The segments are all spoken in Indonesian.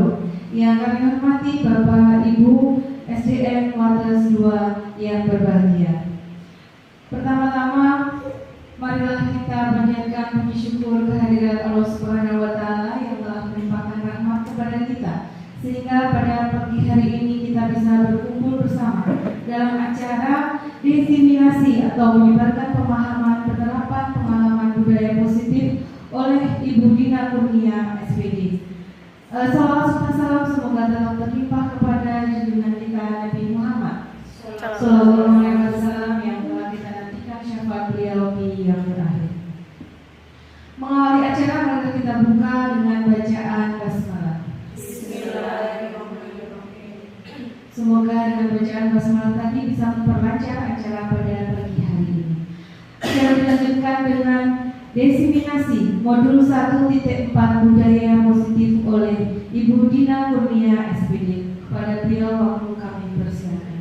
tahun. Yang kami hormati Bapak Ibu SDN Wates 2 yang berbahagia. Pertama-tama, marilah kita panjatkan puji syukur kehadirat Allah Subhanahu wa Ta'ala yang telah melimpahkan rahmat kepada kita, sehingga pada pagi hari ini kita bisa berkumpul bersama dalam acara diseminasi atau menyebarkan pemahaman penerapan pengalaman budaya positif oleh Ibu Dina Kurnia SPD. Salawat serta salam semoga tetap terlimpah kepada junjungan kita Nabi Muhammad Sallallahu Alaihi Wasallam yang telah kita nantikan syafaat beliau di yang terakhir. Mengawali acara, mari kita buka dengan bacaan basmalah. Semoga dengan bacaan basmalah tadi bisa memperlancar acara pada pagi hari ini. Acara dilanjutkan dengan diseminasi modul 1.4 budaya positif oleh Ibu Dina Kurnia SPD. Kepada beliau waktu kami persilakan.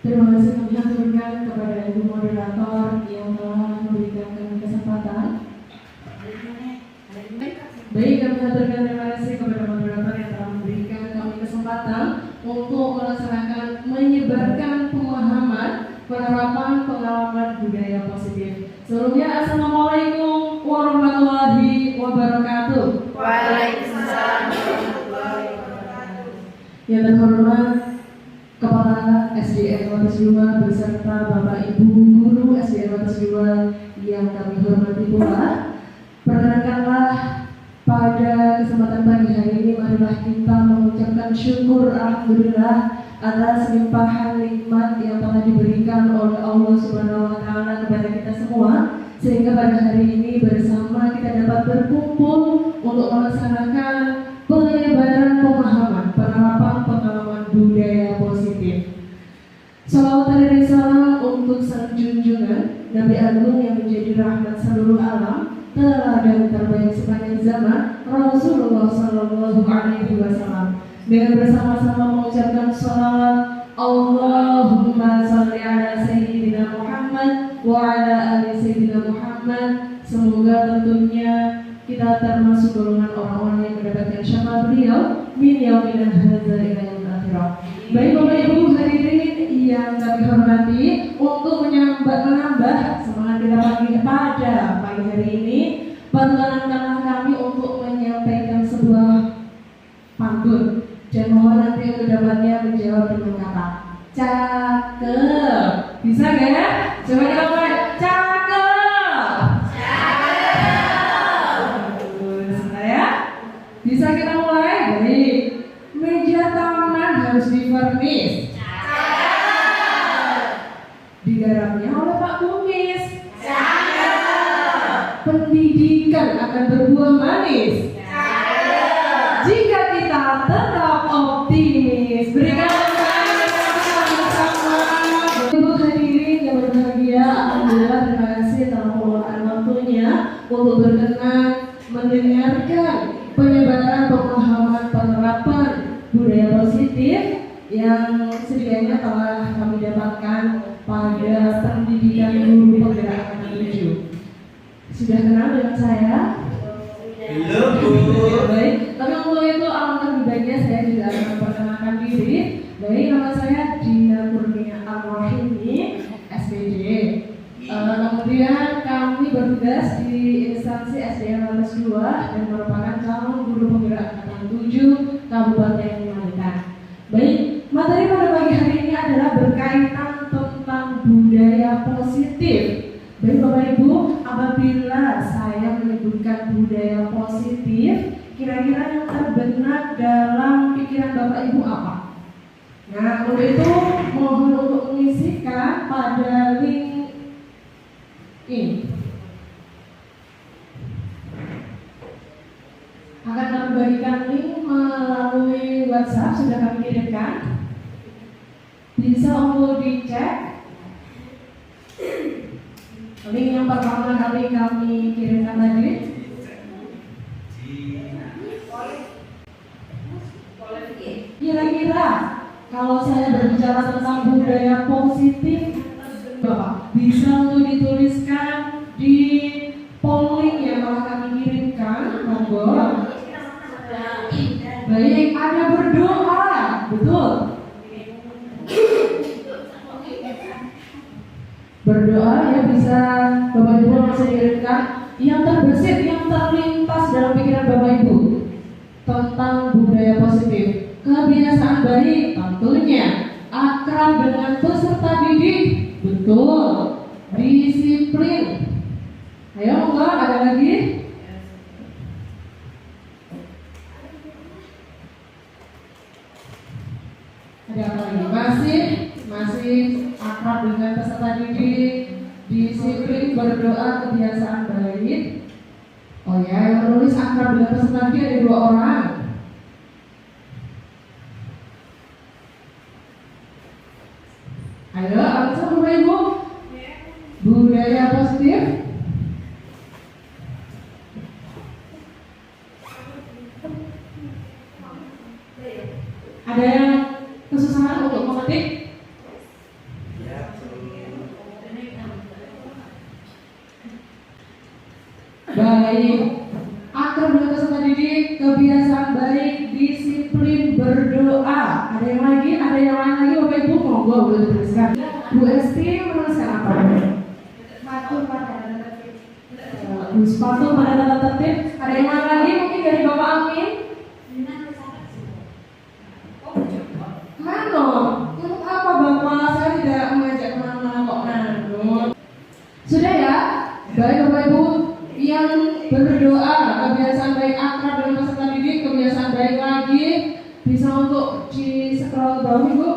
Terima kasih kami haturkan kepada Ibu Moderator yang telah memberikan kami kesempatan. Baik, kami haturkan terima kasih kepada moderator yang telah memberikan kami kesempatan untuk melaksanakan menyebarkan pemahaman penerapan pengalaman budaya positif. Sebelumnya, Assalamualaikum warahmatullahi wabarakatuh. Waalaikumsalam warahmatullahi wabarakatuh. Yang terhormat Kepala SDN Wates 2 beserta Bapak Ibu Guru SDN Wates 2 yang kami hormati pula, perkenankanlah pada kesempatan pagi hari ini marilah kita mengucapkan syukur alhamdulillah atas limpahan nikmat yang telah diberikan oleh Allah Subhanahu wa Ta'ala kepada kita semua, sehingga pada hari ini bersama kita dapat berkumpul untuk melaksanakan penyebaran pemahaman penerapan pengalaman budaya positif. Salawat dan salam untuk sang junjungan Nabi Agung yang menjadi rahmat seluruh alam, teladan terbaik sepanjang zaman, Rasulullah Sallallahu Alaihi Wasallam. Dengan bersama-sama mengucapkan salawat Allahumma salli ala Sayyidina Muhammad wa ala ali Sayyidina Muhammad. Semoga tentunya kita termasuk golongan orang-orang yang mendapatkan syafaat beliau min yaumina hadza ila yaumil akhirah. Baik Bapak Ibu hadirin yang kami hormati, untuk menambah semangat kita pada pagi hari ini, perkenankanlah kami untuk menyampaikan sebuah pantun dan mohon nanti untuk dapatnya menjawab dengan kata cakep. Bisa gak ya? Coba kita mulai. Cakep. Sebentar ya. Bisa kita mulai? Baik. Meja taman harus divernis. Digarapnya oleh Pak Kumis. Pendidikan akan berbuah manis. Jika kita tetap optimis. Berikan bersama-sama. Ibu hadirin yang berbahagia, alhamdulillah terima kasih telah meluangkan waktunya untuk berkenan mendengarkan penyebaran pemahaman penerapan budaya positif yang sedianya telah kami dapatkan pada pendidikan guru penggerak anak 7. Sudah kenal dengan saya? Belum, Bu. Baik, tapi untuk itu alangkah lebih baiknya saya juga akan memperkenalkan diri. Baik, nama saya Dina Kurnia Ar-Rohimi, SPD. Kemudian kami bertugas di instansi SDN Wates 2 dan merupakan calon guru penggerak angkatan 7 Kabupaten Magetan. Baik, materi pada pagi hari ini adalah berkaitan tentang budaya positif. Baik Bapak Ibu, apabila saya menyebutkan budaya positif, kira-kira yang terbenak dalam pikiran Bapak Ibu apa? Nah, untuk itu mohon untuk mengisikan pada link ini. Akan kami bagikan link melalui WhatsApp, sudah kami kirimkan. Bisa untuk dicek. Link yang pertama kali kami kirimkan tadi. Kira-kira Kalau saya berbicara tentang budaya positif, Bapak bisa untuk dituliskan di polling yang telah kami kirimkan, monggo. Baik, ada berdoa, betul. Berdoa ya bisa Bapak Ibu langsung kirimkan yang terbesit, yang terlintas dalam pikiran Bapak Ibu tentang budaya positif. Kebiasaan baik tentunya, akrab dengan peserta didik, betul. Disiplin. Ayo monggo, ada lagi? Ada apa lagi? Masih akrab dengan peserta didik, disiplin, berdoa, kebiasaan baik. Oh ya, yang menulis akrab dengan peserta didik ada 2 orang. Ayo, langsung Bapak Ibu. Budaya positif. Ada yang kesusahan untuk mengetik? Baik. Akrab dengan peserta didik, kebiasaan baik, disiplin, berdoa. Ada yang lagi? Ada yang lain lagi Bapak Ibu? Monggo boleh tuliskan. Bu Esti menuliskan apa? Patuh pada tata tertib. Sepatu pada tata tertib. Ada yang lain lagi mungkin dari Bapak Amin? Nano, untuk apa Bapak? Saya tidak mengajak kemana-mana kok Nano. Sudah ya? Baik Bapak Ibu, yang berdoa, kebiasaan baik akrab dengan peserta didik, kebiasaan baik lagi, bisa untuk di scroll ke bawah Ibu.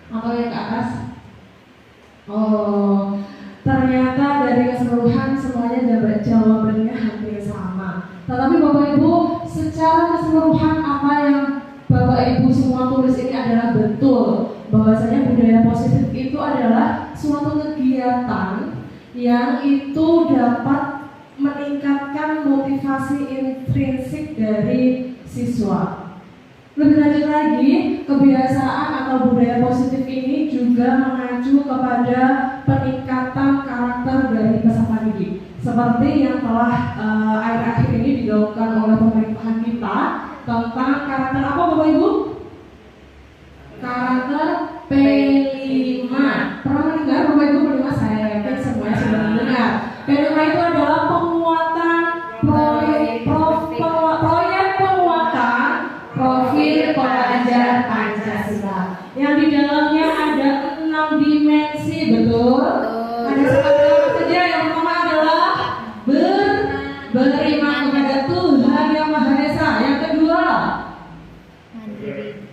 Atau yang ke atas? Oh, ternyata dari keseluruhan semuanya jawabannya hampir sama. Tetapi Bapak Ibu, secara keseluruhan apa yang Bapak Ibu semua tulis ini adalah betul. Bahwasanya budaya positif itu adalah suatu kegiatan yang itu dapat meningkatkan motivasi intrinsik dari siswa. Lebih lanjut lagi, kebiasaan atau budaya positif ini juga mengacu kepada peningkatan karakter dari peserta didik. Seperti yang telah akhir-akhir ini digaungkan oleh pemerintahan kita tentang karakter apa Bapak Ibu? Karakter P5. Pernah mendengar Bapak Ibu P5? Saya yakin semuanya sudah mendengar. P5 itu adalah penguatan proyek penguatan profil pelajar Pancasila. Yang di dalamnya ada 6 dimensi, betul? Ada apa saja? Yang pertama adalah beriman kepada Tuhan Yang Maha Esa. Yang kedua,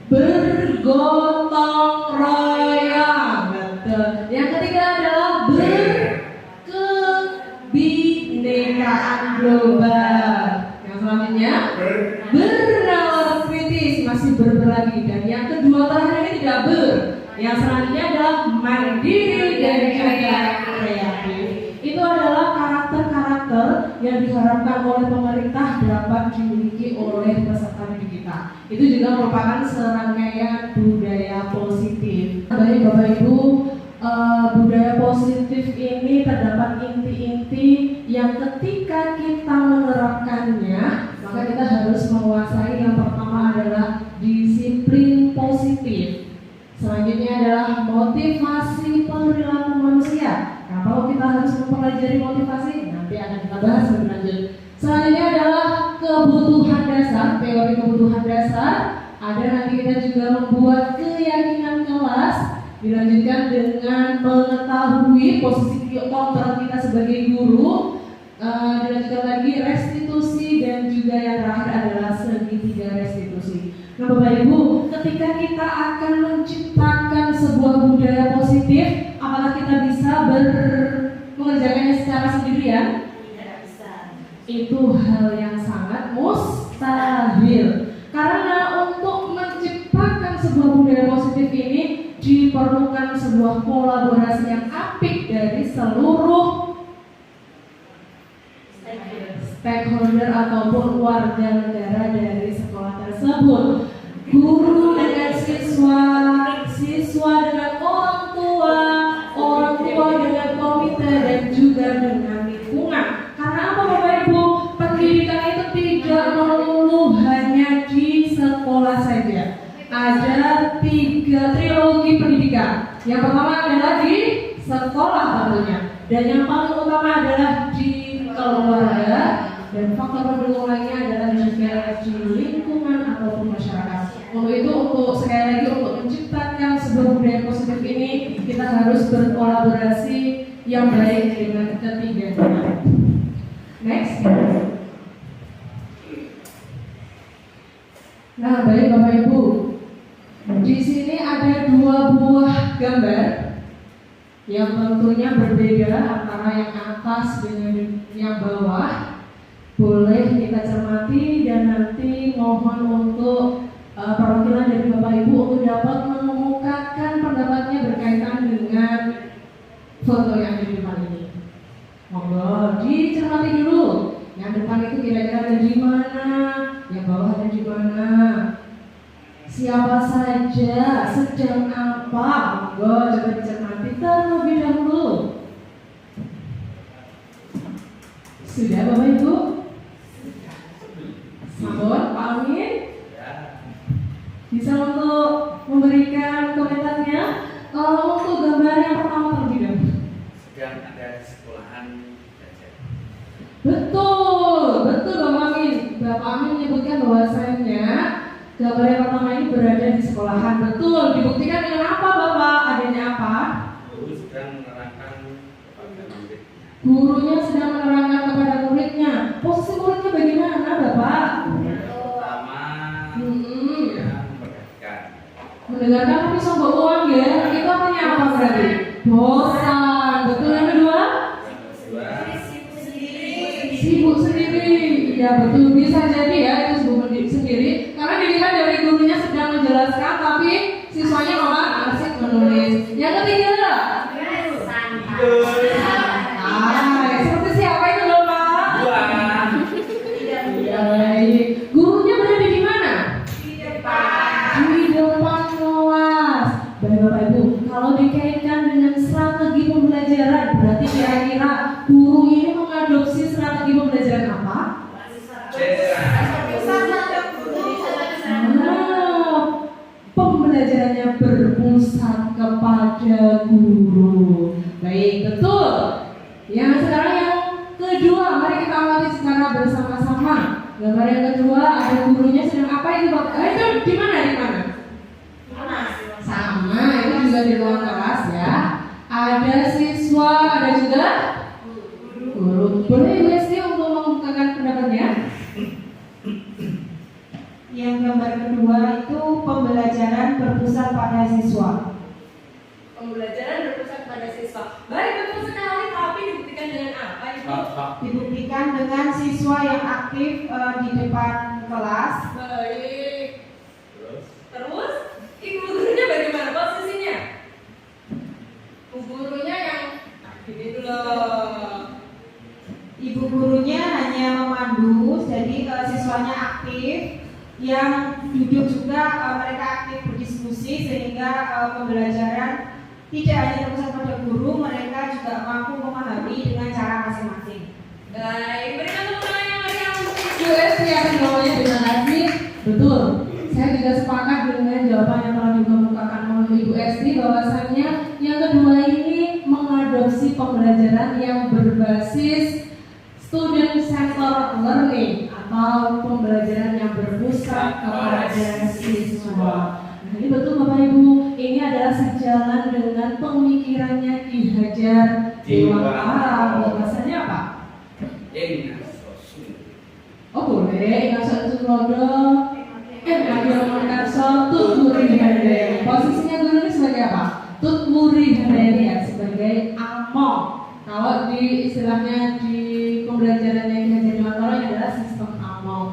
bergotong royong, betul. Yang ketiga adalah berkebinekaan global. Yang selanjutnya bernalar kritis, masih lagi. Dan yang kedua terakhir ini tidak Yang selanjutnya adalah mandiri dan juga kreatif. Itu adalah karakter-karakter yang diharapkan oleh pemerintah dapat dimiliki oleh peserta didik kita. Itu juga merupakan serangkaian budaya positif. Baik Bapak Ibu, budaya positif ini terdapat inti-inti yang ketika kita menerapkannya, maka kita harus menguasai. Yang pertama adalah disiplin positif. Selanjutnya adalah motivasi perilaku manusia. Nah, kalau kita harus mempelajari motivasi, nanti akan kita bahas lebih lanjut. Selanjutnya adalah kebutuhan dasar, teori kebutuhan dasar. Ada nanti kita juga membuat keyakinan kelas. Dilanjutkan dengan mengetahui posisi kontrol kita sebagai guru. Dilanjutkan lagi restitusi, dan juga yang terakhir adalah segitiga restitusi. Nah Bapak Ibu, ketika kita akan menciptakan sebuah budaya positif, apakah kita bisa mengerjakannya secara sendirian? Tidak bisa. Itu hal yang sangat mustahil. Karena untuk menciptakan sebuah budaya positif ini diperlukan sebuah kolaborasi yang apik dari seluruh stakeholder ataupun warga negara dari sekolah tersebut. Guru dengan siswa, siswa dengan orang tua dengan komite, dan juga dengan lingkungan. Karena apa Bapak Ibu? Pendidikan itu tidak melulu hanya di sekolah saja. Ada 3 trilogi pendidikan. Yang pertama adalah di sekolah tentunya, dan yang paling utama adalah di keluarga, dan faktor pendukung lainnya adalah juga di lingkungan ataupun masyarakat. Untuk itu, sekali lagi untuk menciptakan sebuah budaya positif ini, kita harus berkolaborasi yang baik dengan ketiganya. Next. Nah, baik Bapak Ibu, di sini ada 2 buah gambar yang tentunya berbeda antara yang atas dengan yang bawah. Boleh kita cermati dan nanti mohon untuk perwakilan dari Bapak Ibu untuk dapat mengemukakan pendapatnya berkaitan dengan foto yang di depan ini. Monggo dicermati dulu. Yang depan itu kira-kira ada di mana, yang bawah ada di mana, siapa saja, sedang apa. Monggo coba dicermati terlebih dahulu. Sudah Bapak Ibu? Sampun, Pak Amin? Bisa untuk memberikan komentarnya? Untuk gambar yang pertama terlebih dahulu. Sedang ada di sekolahan belajar. Betul Bapak Amin. Bapak Amin menyebutkan bahwasanya gambar yang pertama ini berada di sekolahan. Betul, dibuktikan dengan apa Bapak? Adanya apa? Guru sedang menerangkan kepada muridnya. Gurunya sedang menerangkan kepada muridnya. Posisi muridnya bagaimana Bapak? Pertama, dia memperhatikan. Mendengarkan tapi sombong uang ya. Itu artinya apa berarti? Bosan. Betul. Yang kedua? Yang kedua, Sibuk sendiri. Ya betul, bisa jadi ya itu sibuk sendiri. Karena dilihat dari gurunya sedang menjelaskan tapi siswanya malah asik menulis. Yang ketiga? Seperti siapa itu Bapak? Baik. Gurunya berada di mana? Di depan kelas. Baik Bapak Ibu, kalau dikaitkan dengan strategi pembelajaran, berarti kira-kira guru ini mengadopsi strategi pembelajaran apa? Pembelajarannya berpusat kepada guru. Baik, betul. Yang sekarang yang kedua, mari kita amati secara bersama-sama. Gambar yang kedua ada gurunya sedang apa itu Bapak? Itu di mana? Sama, itu juga di ruang kelas ya. Ada siswa, ada juga guru. Boleh Ibu Esti untuk mengungkapkan pendapatnya? Yang gambar kedua itu pembelajaran berpusat pada siswa. Pembelajaran berpusat pada siswa. Baik, betul sekali. Tapi dibuktikan dengan apa Ibu? Dibuktikan dengan siswa yang aktif di depan kelas. Baik. Terus, ibu gurunya bagaimana posisinya? Ibu gurunya yang ini loh. Ibu gurunya hanya memandu, jadi siswanya aktif. Yang duduk juga mereka aktif berdiskusi sehingga pembelajaran tidak hanya terpusat pada guru, mereka juga mampu memahami dengan cara masing-masing. Baik, berikan tepuk tangan yang meriah untuk Ibu Esti yang jawabannya. Terima kasih. Betul. Saya juga sepakat dengan jawaban yang telah dikemukakan oleh Ibu Esti bahwasannya yang kedua ini mengadopsi pembelajaran yang berbasis student center learning atau pembelajaran yang berpusat kepada siswa. Nah, ini betul Bapak Ibu, ini adalah sejalan dengan pemikirannya Ki Hajar Dewantara. Bahwasanya apa? Oh boleh, Ingat Sulodo, Nabil Monkarso, Tutmuri Handayani. Posisinya guru ini sebagai apa? Tutmuri Handayani ya, sebagai among. Kalau di istilahnya di pembelajaran yang Ki Hajar Dewantara ini adalah sistem among.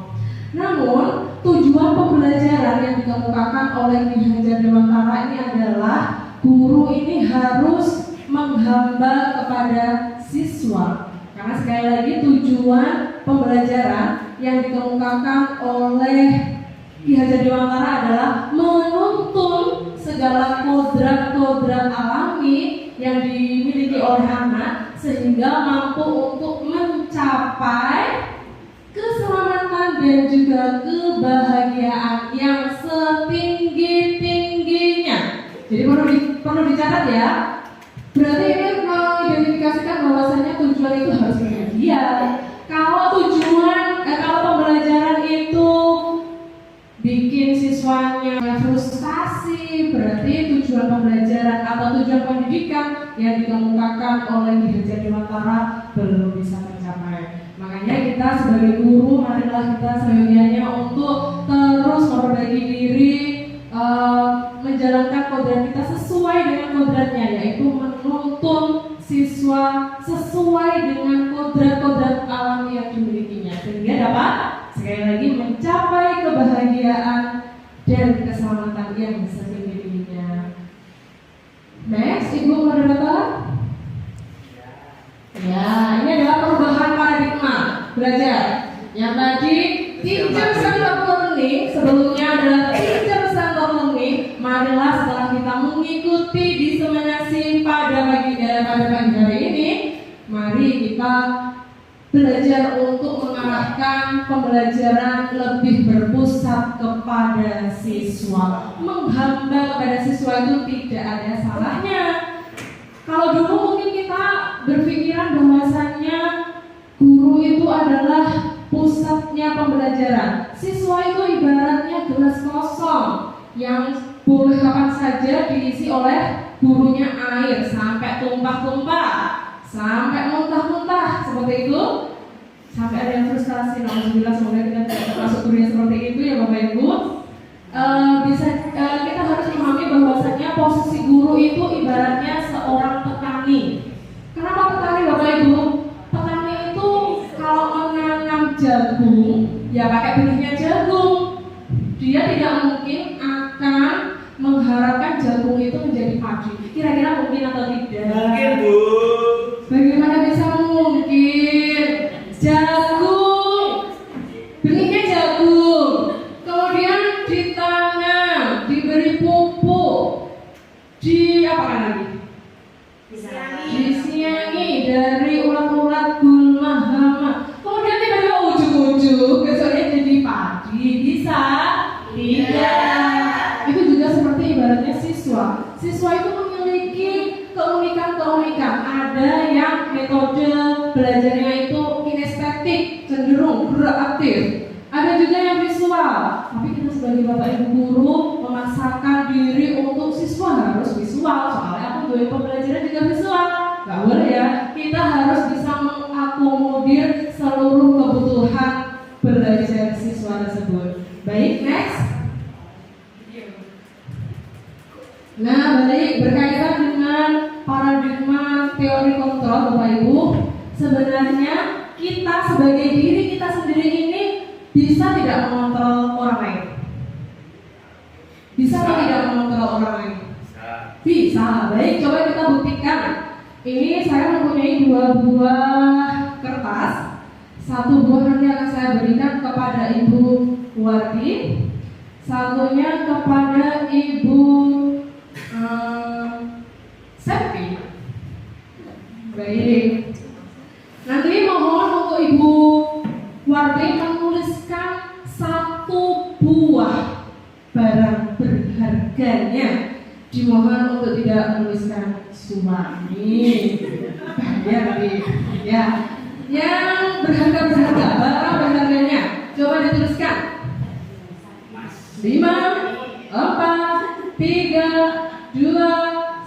Namun tujuan pembelajaran yang dikemukakan oleh Ki Hajar Dewantara ini adalah guru ini harus menghamba kepada siswa. Karena sekali lagi tujuan pembelajaran yang dikemukakan oleh Ki Hajar Dewantara adalah menuntun segala kodrat-kodrat alami yang dimiliki oleh anak sehingga mampu untuk mencapai keselamatan dan juga kebahagiaan yang setinggi-tingginya. Jadi perlu dicatat ya. Berarti ini mengidentifikasikan bahwasanya tujuan itu harus bahagia. Kalau pembelajaran itu bikin siswanya frustasi, berarti tujuan pembelajaran atau tujuan pendidikan yang dikemukakan oleh Ki Hajar Dewantara belum bisa tercapai. Makanya kita sebagai guru, marilah kita seyogianya untuk terus memperbaiki diri, menjalankan kodrat kita sesuai dengan kodratnya, yaitu menuntun siswa sesuai dengan kodrat-kodrat alam yang dimilikinya, sehingga dapat sekali lagi mencapai kebahagiaan dan keselamatan yang setinggi-tingginya. Next, Ibu moderator. Ya, ini adalah perubahan paradigma belajar. Yang tadi teacher centered learning, sebelumnya adalah teacher centered learning. Marilah setelah kita mengikuti diseminasi pada pagi hari ini, mari kita belajar untuk mengarahkan pembelajaran lebih berpusat kepada siswa. Menghamba kepada siswa itu tidak ada salahnya. Kalau dulu mungkin kita berpikiran bahwasannya guru itu adalah pusatnya pembelajaran. Siswa itu ibaratnya gelas kosong yang boleh kapan saja diisi oleh gurunya air sampai tumpah-tumpah, sampai muntah-muntah seperti itu, sampai ada yang frustasi. Alhamdulillah, semoga kita tidak termasuk guru yang seperti itu ya Bapak Ibu. Kita harus memahami bahwasanya posisi guru itu ibaratnya seorang petani. Kenapa petani Bapak Ibu? Petani itu kalau menanam jagung ya pakai benihnya jagung. Dia tidak mungkin akan mengharapkan jagung itu menjadi padi. Kira-kira mungkin atau tidak? Mungkin, Bu. Bagaimana bisa mungkin? Jagung, benihnya jagung, kemudian ditanam, diberi pupuk, diapakan lagi? Disiangi dari ulat-ulat, gulma, hama. Kemudian tiba-tiba ujuk-ujuk besoknya jadi padi. Bisa? Tidak. Itu juga seperti ibaratnya siswa. Siswa itu memiliki keunikan-keunikan. Ada yang metode belajarnya itu kinestetik, cenderung gerak aktif. Ada juga yang visual. Tapi kita sebagai Bapak Ibu guru memaksakan diri untuk siswa harus visual. Soalnya aku doyan pembelajaran juga visual. Gak boleh ya. Kita harus bisa mengakomodir seluruh kebutuhan belajar siswa tersebut. Baik, next. Nah, baik, berkaitan dengan paradigma teori kontrol Bapak Ibu, sebenarnya kita sebagai diri kita sendiri ini bisa tidak mengontrol orang lain? Bisa atau tidak mengontrol orang lain? Bisa. Baik, coba kita buktikan. Ini saya mempunyai 2 buah kertas. Satu buah nanti akan saya berikan kepada Ibu Warti, satunya kepada Ibu Septi. Baik. Nanti mohon untuk Ibu Warti menuliskan 1 buah barang berharganya. Dimohon untuk tidak menuliskan suami. Ya, ya. Yang barang berharganya. Coba dituliskan. 5, 4, 3, 2,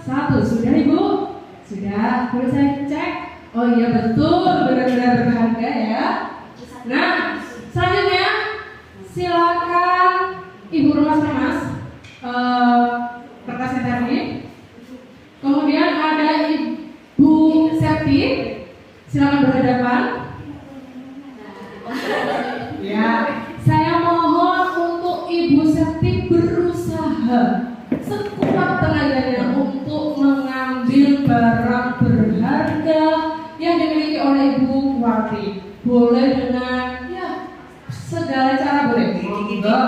1. Sudah Ibu? Sudah. Boleh saya cek? Oh iya betul, benar-benar berharga ya. Nah, selanjutnya silakan Ibu remas-remas kertasnya tadi. Kemudian ada Ibu Septi, silakan berhadapan. Ya, saya mohon untuk Ibu Septi berusaha sekuat tenaganya untuk mengambil barang berharga yang dimiliki oleh Ibu Warti. Boleh dengan boleh? Enggak.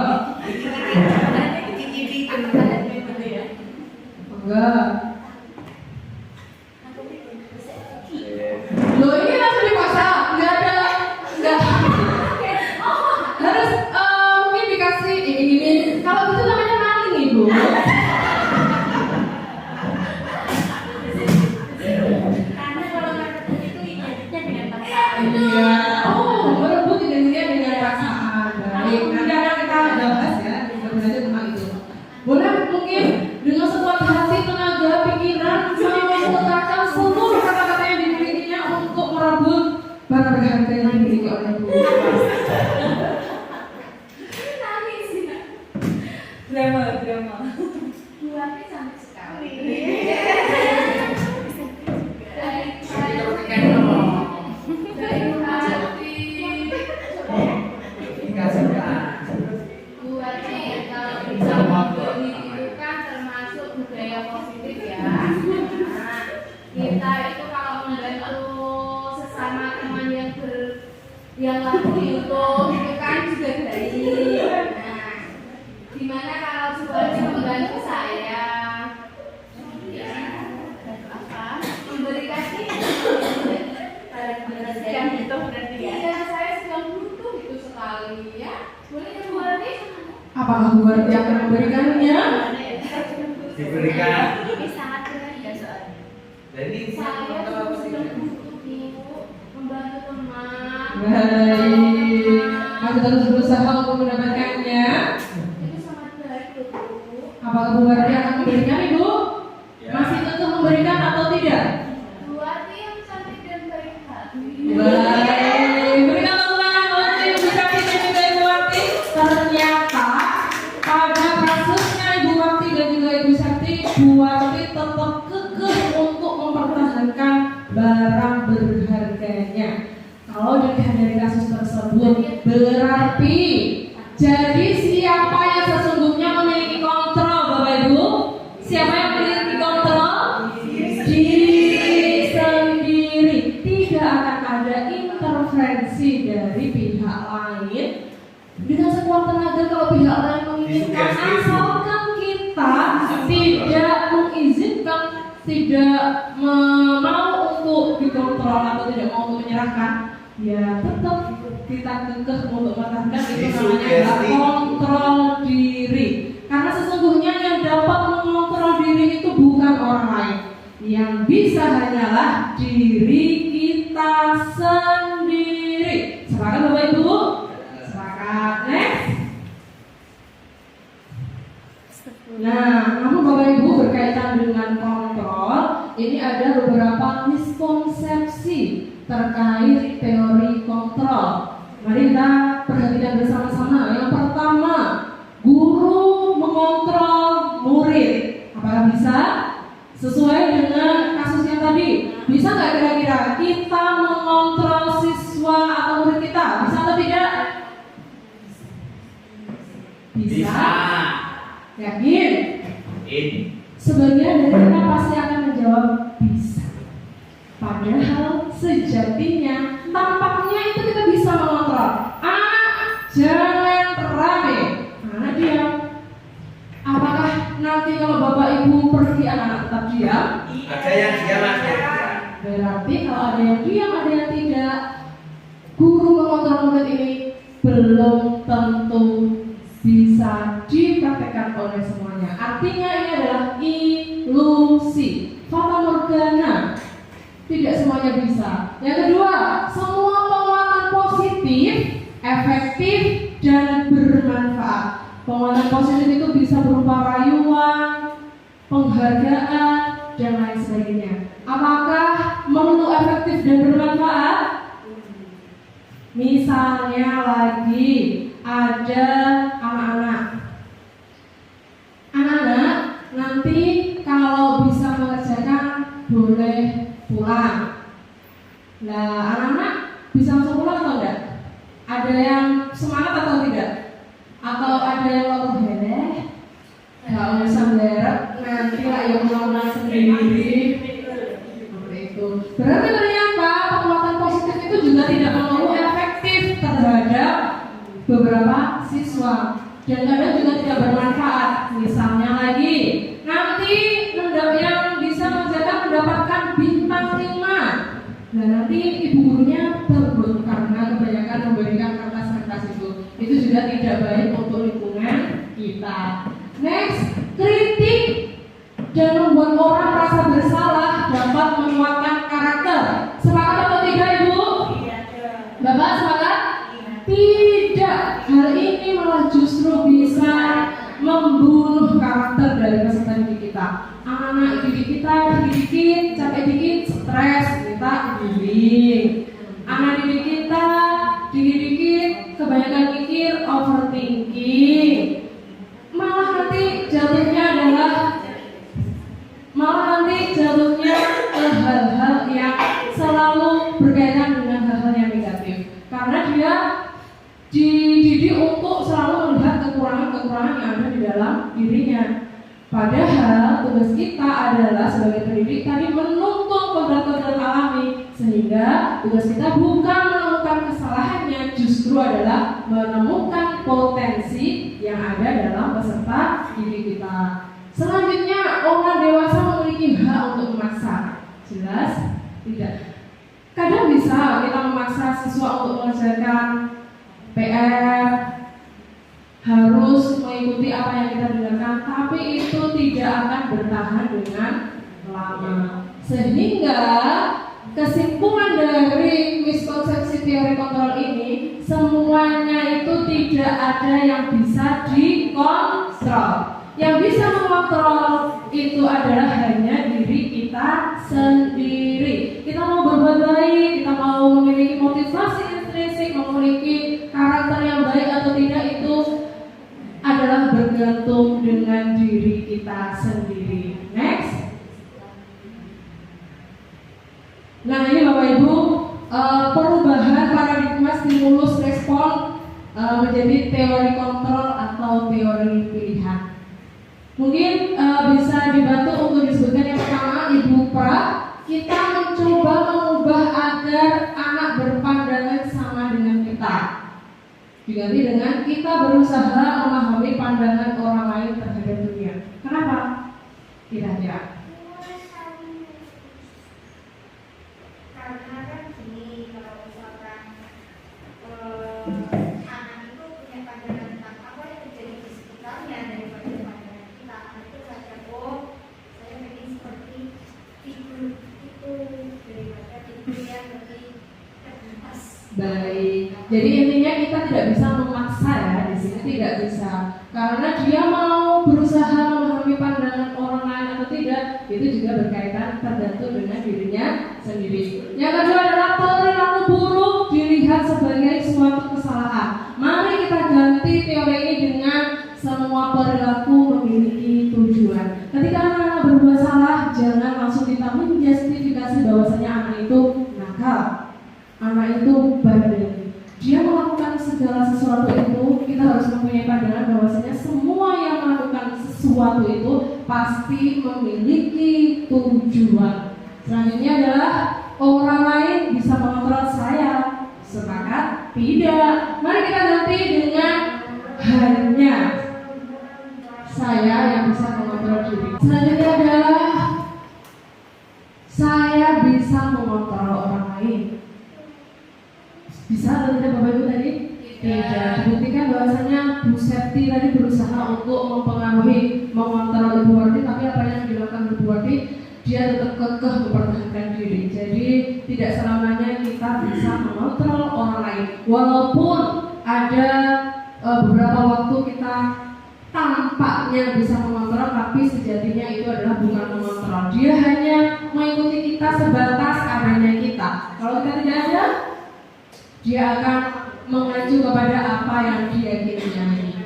Enggak. Loh ini langsung dipasang, nggak ada, nggak harus mungkin dikasih ini. Kalau gitu namanya maling ibu. Karena kalau kata itu identiknya dengan pasangan. Iya. Oh, merebut identitasnya dengan pasangan. Baik, nanti akan kita bahas ya, kita belajar tentang itu. Boleh mungkin dengan sekuat hati, tenaga, pikiran, sama mengutarakan seluruh kata-kata yang dimilikinya untuk merebut barang berharga yang dimiliki oleh ibu. Drama. Buatnya cantik sekali. Buatnya kalau bisa memberi itu kan termasuk budaya positif ya. Nah, kita itu kalau membantu sesama teman yang lagi untuk itu kan juga baik. Nah, gimana kalau semuanya membantu saya? Ya, apa? Memberikan ini yang itu berarti ya? Iya, saya sedang butuh itu sekali ya. Boleh ya Bu Arti? Apakah Bu Arti akan memberikannya? Diberikan. Ini sangat berharga soalnya. Jadi Saya juga sedang butuh Ibu membantu teman. Baik, aku terus berusaha untuk mendapatkannya. Itu sangat baik loh Bu. Apakah Bu Arti akan memberikan ibu? Ya. Masih tentu memberikan atau tidak? Bu Arti yang cantik dan baik hati. Baik, berikan tepuk tangan untuk Ibu Sakti dan juga Ibu Warti. Ternyata pada kasusnya Ibu Warti dan juga Ibu Sakti, Bu Warti tetap kekeh untuk mempertahankan barang berharganya. Kalau dilihat dari kasus tersebut, berarti jadi siapa yang sesungguhnya memiliki kontrol, Bapak Ibu? Siapa yang memiliki kontrol? Diri sendiri. Tidak akan ada intervensi dari pihak lain. Dengan sekuat tenaga kalau pihak lain menginginkan, asalkan kita tidak mengizinkan, tidak mau untuk dikontrol atau tidak mau untuk menyerahkan, ya tetap kita kekeh untuk mempertahankan. Itu namanya adalah kontrol diri. Karena sesungguhnya yang dapat mengontrol diri itu bukan orang lain. Yang bisa hanyalah diri kita sendiri. Sepakat Bapak Ibu? Sepakat. Next. Nah, namun Bapak Ibu berkaitan dengan kontrol, ini ada beberapa miskonsepsi terkait teori kontrol. Mari kita perhatikan bersama-sama. Yang pertama, guru mengontrol murid. Apakah bisa? Sesuai dengan kasus yang tadi, bisa nggak kira-kira kita mengontrol siswa atau murid kita? Bisa atau tidak? Bisa. Yakin? Sebagian dari kita pasti akan menjawab bisa. Padahal sejatinya tampaknya itu kita bisa mengontrol. Anak jangan rame, anak diam. Apakah nanti kalau Bapak Ibu pergi anak-anak tetap diam? Ada yang diam, ada yang tidak. Berarti kalau ada yang diam, ada yang tidak. Guru mengontrol murid ini belum tentu bisa dipraktekkan oleh semuanya. Artinya ini adalah ilusi, fata morgana. Tidak semuanya bisa. Yang kedua, semua penguatan positif, efektif, dan bermanfaat. Penguatan positif itu bisa berupa rayuan, penghargaan, dan lain sebagainya. Apakah melulu efektif dan bermanfaat? Misalnya lagi ada anak-anak nanti kalau bisa mengerjakan boleh pulang. Nah, anak-anak bisa langsung pulang atau enggak? Ada yang semangat atau tidak? Atau ada yang lolos heleh? Nggak usah berharap nanti lah yang pulang sendiri. Seperti itu. Berarti ternyata penguatan positif itu juga tidak melulu efektif terhadap beberapa siswa. dibuang dan kadang juga tidak bermanfaat. Misalnya lagi, nanti yang bisa menjaga mendapatkan bintang 5. Nah nanti ibu gurunya berbun karena kebanyakan memberikan kertas-kertas itu. Itu juga tidak baik untuk lingkungan kita. Next, kritik dan membuat orang merasa bersalah dapat menguatkan karakter. Sepakat atau tidak ibu? Bapak sepakat? Tidak. Hal ini malah justru bisa membunuh karakter dari peserta didik kita. Anak-anak didik kita dikit, capek dikit, stres, kita giring. Anak didik kita dikit-dikit, kebanyakan mikir, overthinking. Malah nanti jatuhnya ke hal-hal yang selalu berkaitan dengan hal-hal yang negatif. Karena dia dididik untuk selalu melihat kekurangan-kekurangan yang ada di dalam dirinya. Padahal tugas kita adalah sebagai pendidik tadi menuntut kodrat-kodrat alami, sehingga tugas kita bukan menemukan kesalahannya, justru adalah menemukan potensi yang ada dalam peserta didik kita. Selanjutnya, orang dewasa memiliki hak untuk memaksa. Jelas? Tidak. Kadang bisa kita memaksa siswa untuk mengerjakan PR, harus mengikuti apa yang kita dengarkan, tapi itu tidak akan bertahan dengan lama. Sehingga kesimpulan dari miskonsepsi teori kontrol ini, semuanya itu tidak ada yang bisa dikontrol. Yang bisa mengontrol itu adalah hanya diri kita sendiri. Kita mau berbuat baik, kita mau memiliki motivasi intrinsik, memiliki karakter yang baik atau tidak, itu adalah bergantung dengan diri kita sendiri. Next. Nah ini Bapak Ibu, perubahan paradigma stimulus respon menjadi teori kontrol atau teori pilihan. Mungkin bisa dibantu untuk disebutkan. Yang pertama, Ibu Pra, kita mencoba mengubah agar anak berpandangan sama dengan kita. Diganti dengan kita berusaha memahami pandangan orang lain terhadap dunia. Kenapa? Kira-kira. Karena kan gini, kalau misalkan anak itu punya pandangan tentang apa yang terjadi di sekitarnya daripada pandangan kita, anak itu sadar, oh saya ingin seperti figur itu daripada figur yang lebih terbatas. Baik, jadi intinya kita tidak bisa memaksa ya, di sini tidak bisa, karena dia mau berusaha memahami pandangan orang lain atau tidak, itu juga berkaitan tergantung dengan dirinya sendiri. Yang kedua adalah perilaku buruk dilihat sebagai suatu kesalahan. Mari kita ganti teori ini dengan semua perilaku memiliki tujuan. Ketika anak-anak berbuat salah, jangan langsung kita menjustifikasi bahwasanya anak itu nakal, anak itu bandel. Dia melakukan segala sesuatu itu, kita harus mempunyai pandangan bahwasanya semua yang melakukan sesuatu itu pasti memiliki tujuan. Selanjutnya adalah orang lain bisa mengontrol saya. Sepakat? Tidak. Mari kita ganti dengan hanya saya yang bisa mengontrol diri. Selanjutnya adalah saya bisa mengontrol orang lain. Bisa atau tidak Bapak Ibu tadi? Tidak. Dibuktikan bahwasanya Bu Septi tadi berusaha untuk mempengaruhi, mengontrol Ibu Warti, tapi apa yang dilakukan Ibu Warti, dia tetap kekeh mempertahankan diri. Jadi tidak selamanya kita bisa mengontrol orang lain. Walaupun ada beberapa waktu kita tampaknya bisa mengontrol, tapi sejatinya itu adalah bukan mengontrol. Dia hanya mengikuti kita sebatas adanya kita. Kalau kita tidak ada, dia akan mengacu kepada apa yang dia ingin.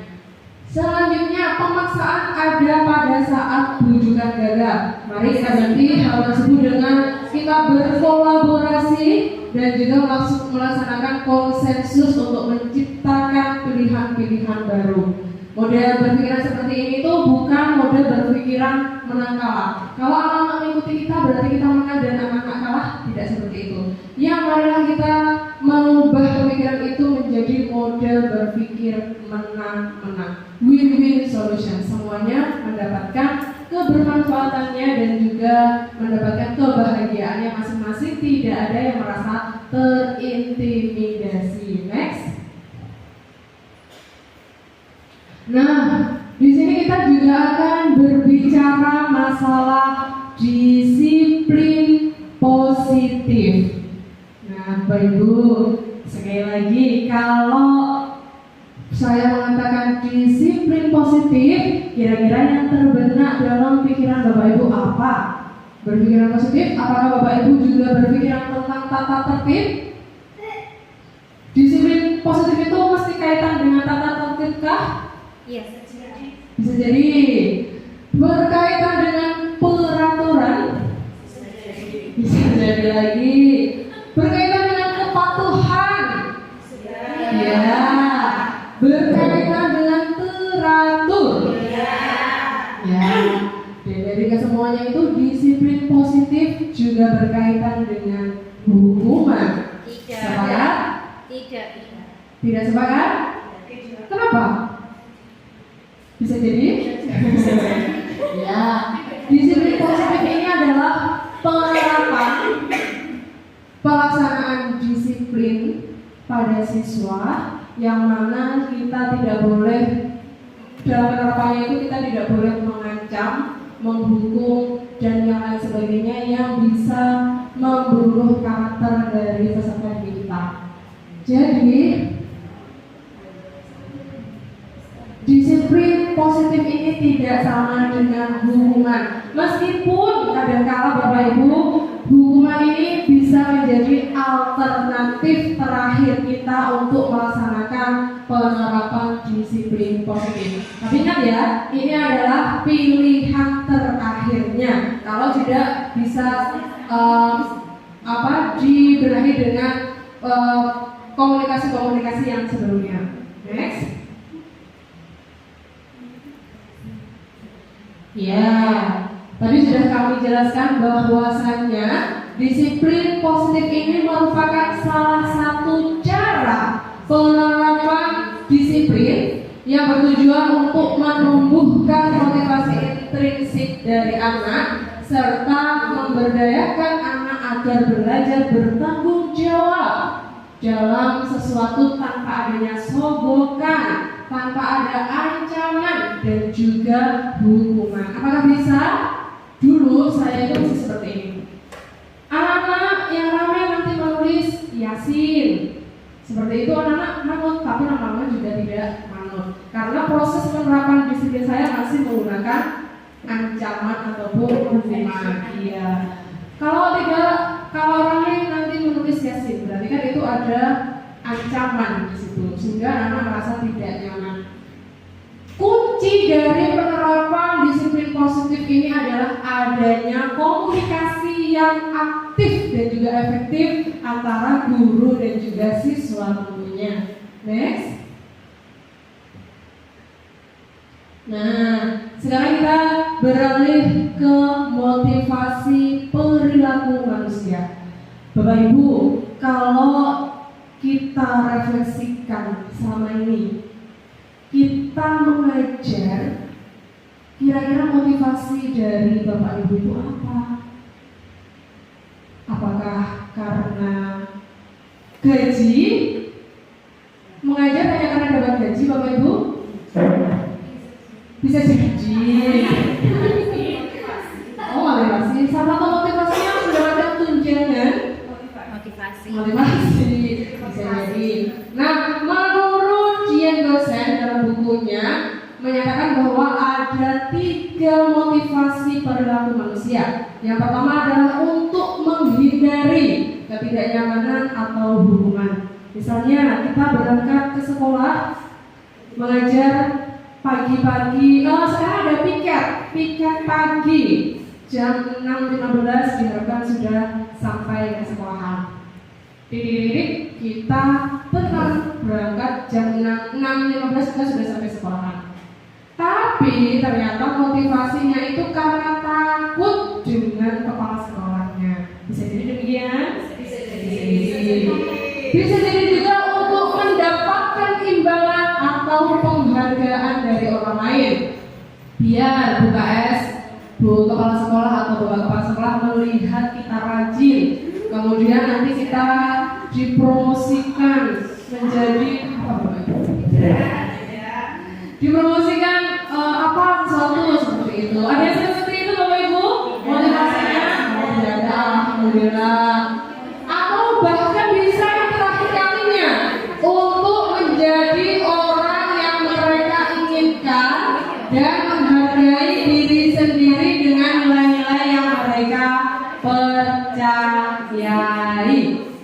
Selanjutnya, pemaksaan ada pada saat bujukan gagal. Mari kita ganti hal tersebut dengan kita berkolaborasi dan juga melaksanakan konsensus untuk menciptakan pilihan-pilihan baru. Model berpikiran seperti ini itu bukan model berpikiran menang kalah. Kalau anak-anak mengikuti kita berarti kita menang dan anak-anak kalah, tidak seperti itu. Yang marilah kita mengubah pemikiran itu menjadi menjadi model berpikir menang-menang, win-win solution. Semuanya mendapatkan kebermanfaatannya dan juga mendapatkan kebahagiaannya masing-masing. Tidak ada yang merasa terintimidasi. Next. Nah, di sini kita juga akan berbicara masalah disiplin positif. Nah, Bapak Ibu, sekali lagi kalau saya mengatakan disiplin positif, kira-kira yang terbenak dalam pikiran Bapak Ibu apa? Berpikiran positif, apakah Bapak Ibu juga berpikiran tentang tata tertib? Disiplin positif itu mesti kaitan dengan tata tertib kah? Iya, Bisa jadi berkaitan dengan peraturan. Bisa jadi lagi berkaitan dengan kepatuhan. Ya, berkaitan dengan teratur. Ya, dan dari kesemuanya itu disiplin positif juga berkaitan dengan hukuman. Sepakat? Tidak. Tidak sepakat? Kenapa? Bisa jadi? Ya, disiplin positif ini adalah penerapan pelaksanaan disiplin pada siswa yang mana kita tidak boleh, dalam penerapannya itu kita tidak boleh mengancam, menghukum dan yang lain sebagainya yang bisa membunuh karakter dari peserta didik kita. Jadi disiplin positif ini tidak sama dengan hukuman. Meskipun kadang-kala Bapak Ibu, hukuman ini bisa menjadi alternatif terakhir kita untuk melaksanakan penerapan disiplin positif. Tapi ingat ya, ini adalah pilihan terakhirnya. Kalau tidak bisa dibenahi dengan komunikasi-komunikasi yang sebelumnya. Next. Ya, tadi sudah kami jelaskan bahwasannya disiplin positif ini merupakan salah satu cara penerapan disiplin yang bertujuan untuk menumbuhkan motivasi intrinsik dari anak serta memberdayakan anak agar belajar bertanggung jawab dalam sesuatu tanpa adanya sogokan, tanpa ada ancaman dan juga hukuman. Apakah bisa? Dulu saya itu masih seperti ini. Anak-anak yang ramai nanti menulis Yasin. Seperti itu anak-anak manut, tapi lama-lama juga tidak manut. Karena proses penerapan disiplin saya masih menggunakan ancaman ataupun hukuman. Iya. Kalau ramai nanti menulis Yasin, berarti kan itu ada ancaman di situ, sehingga anak merasa tidak nyaman. Kunci dari penerapan disiplin positif ini adalah adanya komunikasi yang aktif dan juga efektif antara guru dan juga siswa tentunya. Next. Nah, sekarang kita beralih ke motivasi perilaku manusia. Bapak Ibu, kalau kita refleksikan selama ini, kita mengajar, kira-kira motivasi dari Bapak Ibu itu apa? Apakah karena gaji? Mengajar hanya karena dapat gaji, Bapak Ibu? Bisa jadi. Oh, motivasi. Salah satu motivasinya sudah ada tunjangan. Motivasi bisa jadi. Nah, menurut Dian dosen dalam bukunya menyatakan bahwa ada 3 motivasi perilaku manusia. Yang pertama adalah untuk menghindari ketidaknyamanan atau hukuman. Misalnya kita berangkat ke sekolah mengajar pagi-pagi. Sekarang ada piket pagi jam 6.15 diharapkan sudah sampai ke sekolahan. Titik kita tenang berangkat jam 6.15 kita sudah sampai sekolahan. Tapi ternyata motivasinya itu karena takut dengan kepala sekolahnya. Bisa jadi demikian? Bisa jadi juga untuk mendapatkan penghargaan dari orang lain. Biar Bu KS, Bu Kepala Sekolah atau Bapak Kepala Sekolah melihat kita rajin. Kemudian nanti kita dipromosikan menjadi dipromosikan sesuatu seperti itu. Ada yang seperti itu Bapak Ibu? Motivasinya? Tidak ada, alhamdulillah. Atau bahkan bisa yang terakhir kalinya untuk menjadi orang yang mereka inginkan dan menghargai diri sendiri dengan nilai-nilai yang mereka percayai.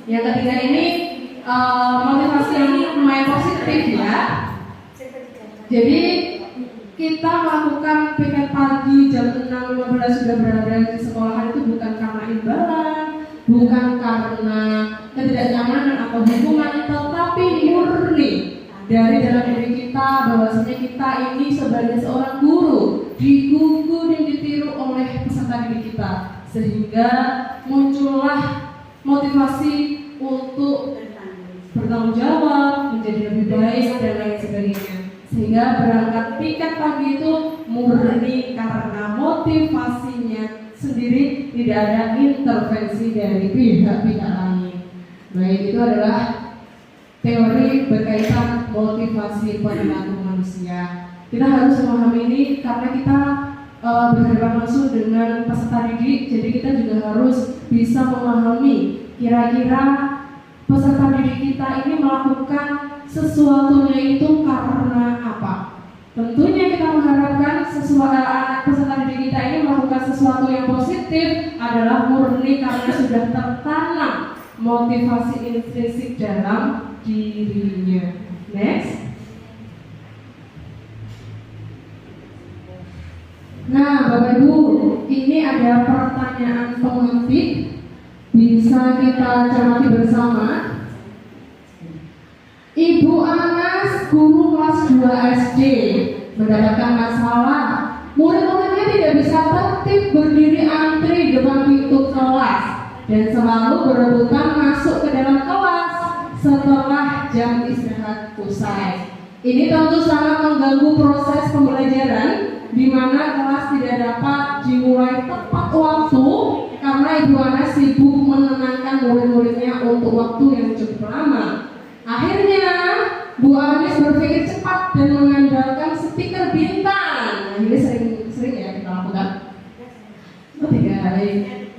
Yang ketiga ini motivasi yang lumayan positif ya. Jadi kita melakukan piket pagi jam 6.15 sudah berada di sekolahan itu bukan karena imbalan, bukan karena ketidaknyamanan atau hukuman, tetapi murni dari dalam diri kita bahwasanya kita ini sebagai seorang guru digugu dan ditiru oleh peserta didik kita, sehingga muncullah motivasi untuk bertanggung jawab, menjadi lebih baik dan lain sebagainya. Sehingga berangkat piket pagi itu murni karena motivasinya sendiri, tidak ada intervensi dari pihak-pihak lain. Baik, itu adalah teori berkaitan motivasi perilaku manusia. Kita harus memahami ini karena kita berhadapan langsung dengan peserta didik, jadi kita juga harus bisa memahami kira-kira peserta didik kita ini melakukan sesuatunya itu karena apa. Tentunya kita mengharapkan peserta didik kita ini melakukan sesuatu yang positif adalah murni karena sudah tertanam motivasi intrinsik dalam dirinya. Next. Nah, Bapak Ibu, ini ada pertanyaan pemantik, bisa kita cermati bersama. Ibu Anas, guru kelas 2 SD, mendapatkan masalah. Murid-muridnya tidak bisa tertib berdiri antri depan pintu kelas dan selalu berebutan masuk ke dalam kelas setelah jam istirahat usai. Ini tentu sangat mengganggu proses pembelajaran, di mana kelas tidak dapat dimulai tepat waktu karena Ibu Anas sibuk menenangkan murid-muridnya untuk waktu yang cukup lama. Akhirnya Bu Anis berpikir cepat dan mengandalkan stiker bintang. Ini sering ya kita lakukan.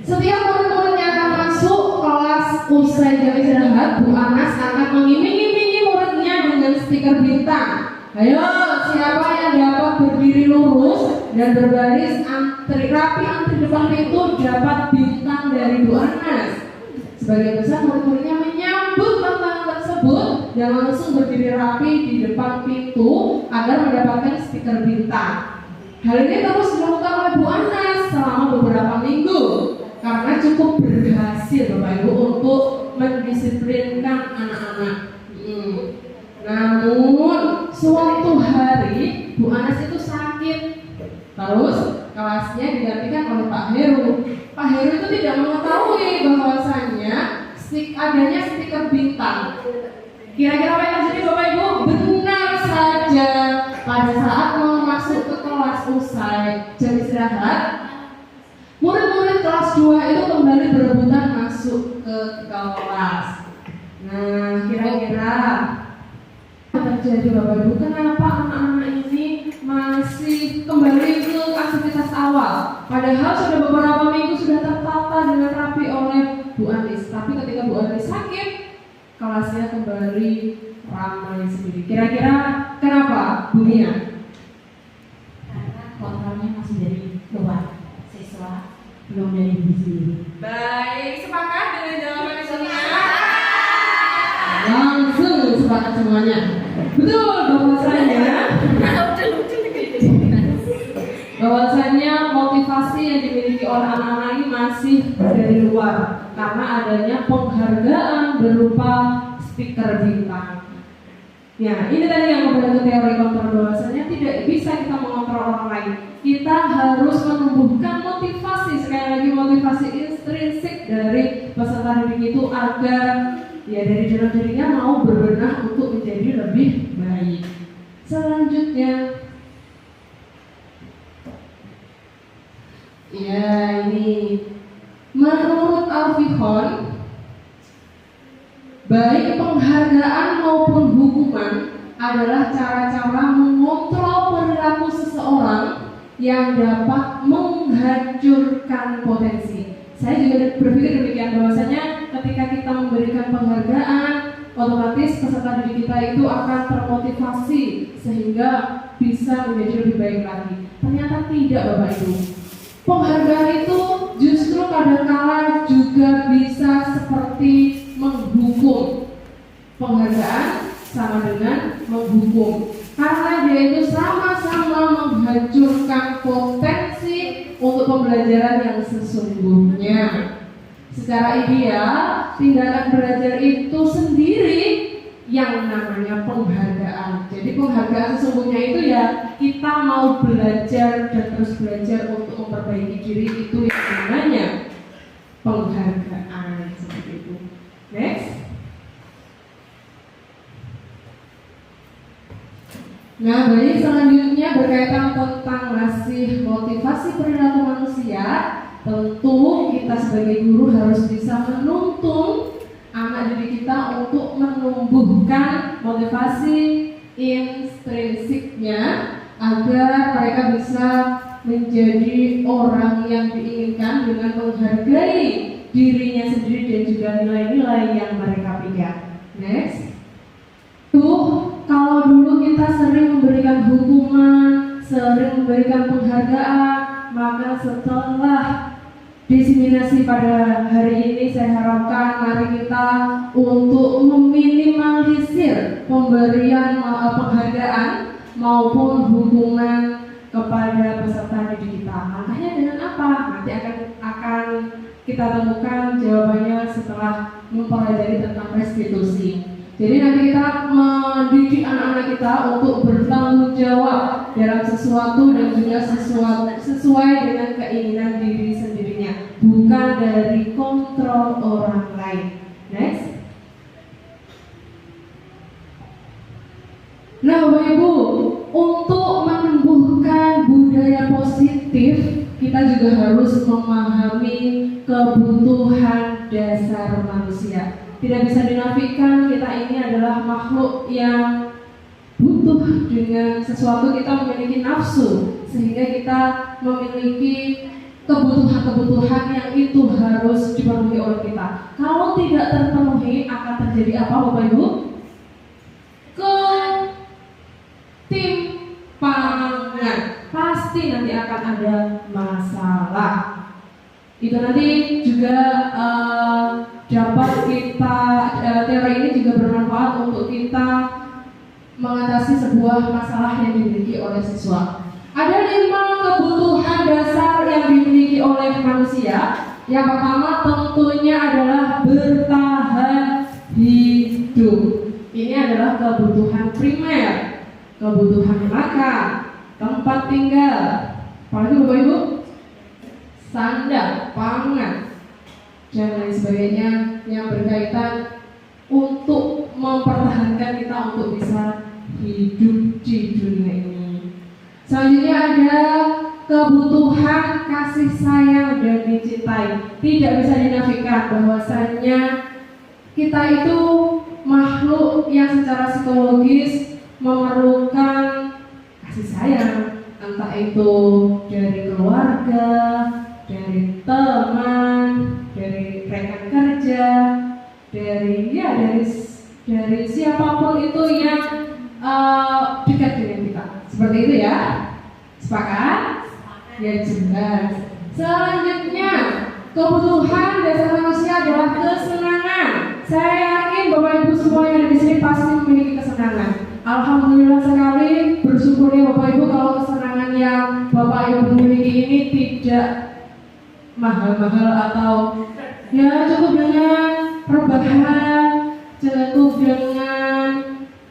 Setiap murid-muridnya akan masuk kelas usai jam istirahat, Bu Anas akan mengiming-imingi muridnya dengan stiker bintang. Ayo, siapa yang dapat berdiri lurus dan berbaris rapi antri depan pintu dapat bintang dari Bu Anas. Sebagian besar murid-muridnya menyambut tantangan tersebut dan langsung berdiri rapi di depan pintu agar mendapatkan stiker bintang. Hal ini terus dilakukan oleh Bu Anas selama beberapa minggu karena cukup berhasil Bapak Ibu untuk mendisiplinkan anak-anak. Namun suatu hari Bu Anas itu sakit, terus kelasnya digantikan oleh Pak Heru. Pak Heru itu tidak mengetahui bahwasannya adanya stiker bintang. Kira-kira apa yang terjadi Bapak Ibu? Benar saja, pada saat mau masuk ke kelas usai jam istirahat, murid-murid kelas 2 itu kembali berebutan masuk ke kelas. Nah, kira-kira terjadi Bapak Ibu, kenapa anak-anak ini masih kembali ke aktivitas awal padahal sudah beberapa minggu sudah tertata dengan rapi oleh Bu Anis, tapi ketika Bu Anis sakit kelasnya kembali ramai sendiri. Kira-kira kenapa Bu Mia? Karena kontrolnya masih dari luar, siswa belum dari diri sendiri. Baik, sepakat dengan jawaban Sonia? Langsung sepakat semuanya. Betul, bahwasanya motivasi yang dimiliki oleh anak-anak ini masih dari luar karena adanya penghargaan berupa stiker bintang. Ya, ini tadi yang membantu teori kontrol, bahwasanya tidak bisa kita mengontrol orang lain. Kita harus menumbuhkan motivasi, sekali lagi motivasi intrinsik dari peserta didik itu agar ya dari dalam dirinya mau berbenah untuk menjadi lebih baik. Selanjutnya, ya ini menurut Al-Fihon, baik penghargaan maupun hukuman adalah cara-cara mengontrol perilaku seseorang yang dapat menghancurkan potensi. Saya juga berpikir demikian, bahwasanya ketika kita memberikan penghargaan, otomatis peserta didik kita itu akan termotivasi sehingga bisa menjadi lebih baik lagi. Ternyata tidak, Bapak Ibu. Penghargaan itu justru kadang-kala juga bisa seperti menghukum. Penghargaan sama dengan menghukum, karena dia itu sama-sama menghancurkan potensi untuk pembelajaran yang sesungguhnya. Secara ideal, tindakan belajar itu sendiri yang namanya penghargaan. Jadi penghargaan sesungguhnya itu ya kita mau belajar dan terus belajar untuk memperbaiki diri, itu yang namanya penghargaan, seperti itu. Next. Nah, baik, selanjutnya berkaitan tentang masih motivasi perilaku manusia. Tentu kita sebagai guru harus bisa menuntun anak didik kita untuk menumbuhkan motivasi intrinsiknya agar mereka bisa menjadi orang yang diinginkan dengan menghargai dirinya sendiri dan juga nilai-nilai yang mereka pegang. Next. Kalau dulu kita sering memberikan hukuman, sering memberikan penghargaan, maka setelah diseminasi pada hari ini, saya harapkan mari kita untuk meminimalisir pemberian penghargaan maupun hukuman kepada peserta didik kita. Makanya dengan apa? Nanti akan kita temukan jawabannya setelah mempelajari tentang restitusi. Jadi nanti kita mendidik anak-anak kita untuk bertanggung jawab dalam sesuatu dan juga sesuai dengan keinginan diri sendirinya, bukan dari kontrol orang lain. Next. Nah, Bapak Ibu, untuk menumbuhkan budaya positif, kita juga harus memahami kebutuhan dasar manusia. Tidak bisa dinafikan, kita ini adalah makhluk yang butuh dengan sesuatu. Kita memiliki nafsu, sehingga kita memiliki kebutuhan-kebutuhan yang itu harus dipenuhi oleh kita. Kalau tidak terpenuhi, akan terjadi apa, Bapak Ibu? Ketimpangan. Pasti nanti akan ada masalah. Itu nanti juga dapat kita, teori ini juga bermanfaat untuk kita mengatasi sebuah masalah yang dimiliki oleh siswa. Ada 5 kebutuhan dasar yang dimiliki oleh manusia. Yang pertama tentunya adalah bertahan hidup. Ini adalah kebutuhan primer, kebutuhan makan, tempat tinggal, apalagi Bapak Ibu, sandang, pangan, dan lain sebagainya yang berkaitan untuk mempertahankan kita untuk bisa hidup di dunia ini. Selanjutnya ada kebutuhan kasih sayang dan dicintai. Tidak bisa dinafikan bahwasanya kita itu makhluk yang secara psikologis memerlukan kasih sayang, entah itu dari keluarga, dari teman, dari rekan kerja, dari siapapun itu yang dekat dengan kita. Seperti itu ya. Sepakat? Ya, jelas. Selanjutnya, kebutuhan dasar manusia adalah kesenangan. Saya yakin Bapak Ibu semua yang ada di sini pasti memiliki kesenangan. Alhamdulillah sekali, bersyukurnya Bapak Ibu kalau kesenangan yang Bapak Ibu miliki ini tidak mahal-mahal atau ya cukup dengan rebahan, cukup dengan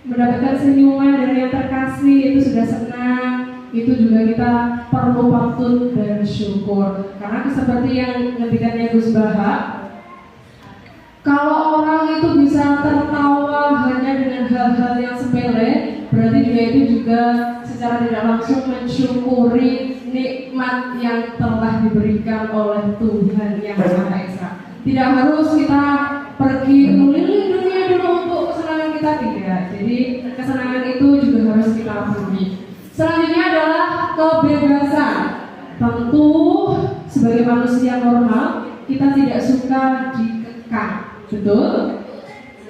mendapatkan senyuman dari yang terkasih, itu sudah senang. Itu juga kita perlu patut bersyukur, karena seperti yang ngendikannya Gus Baha, kalau orang itu bisa tertawa hanya dengan hal-hal yang sepele, berarti dia itu juga secara tidak langsung mensyukuri nikmat yang telah diberikan oleh Tuhan yang Maha Esa. Tidak harus kita pergi keliling dunia dulu untuk kesenangan kita, tidak. Jadi kesenangan itu juga harus kita penuhi. Selanjutnya adalah kebebasan. Tentu sebagai manusia normal kita tidak suka dikekang, betul?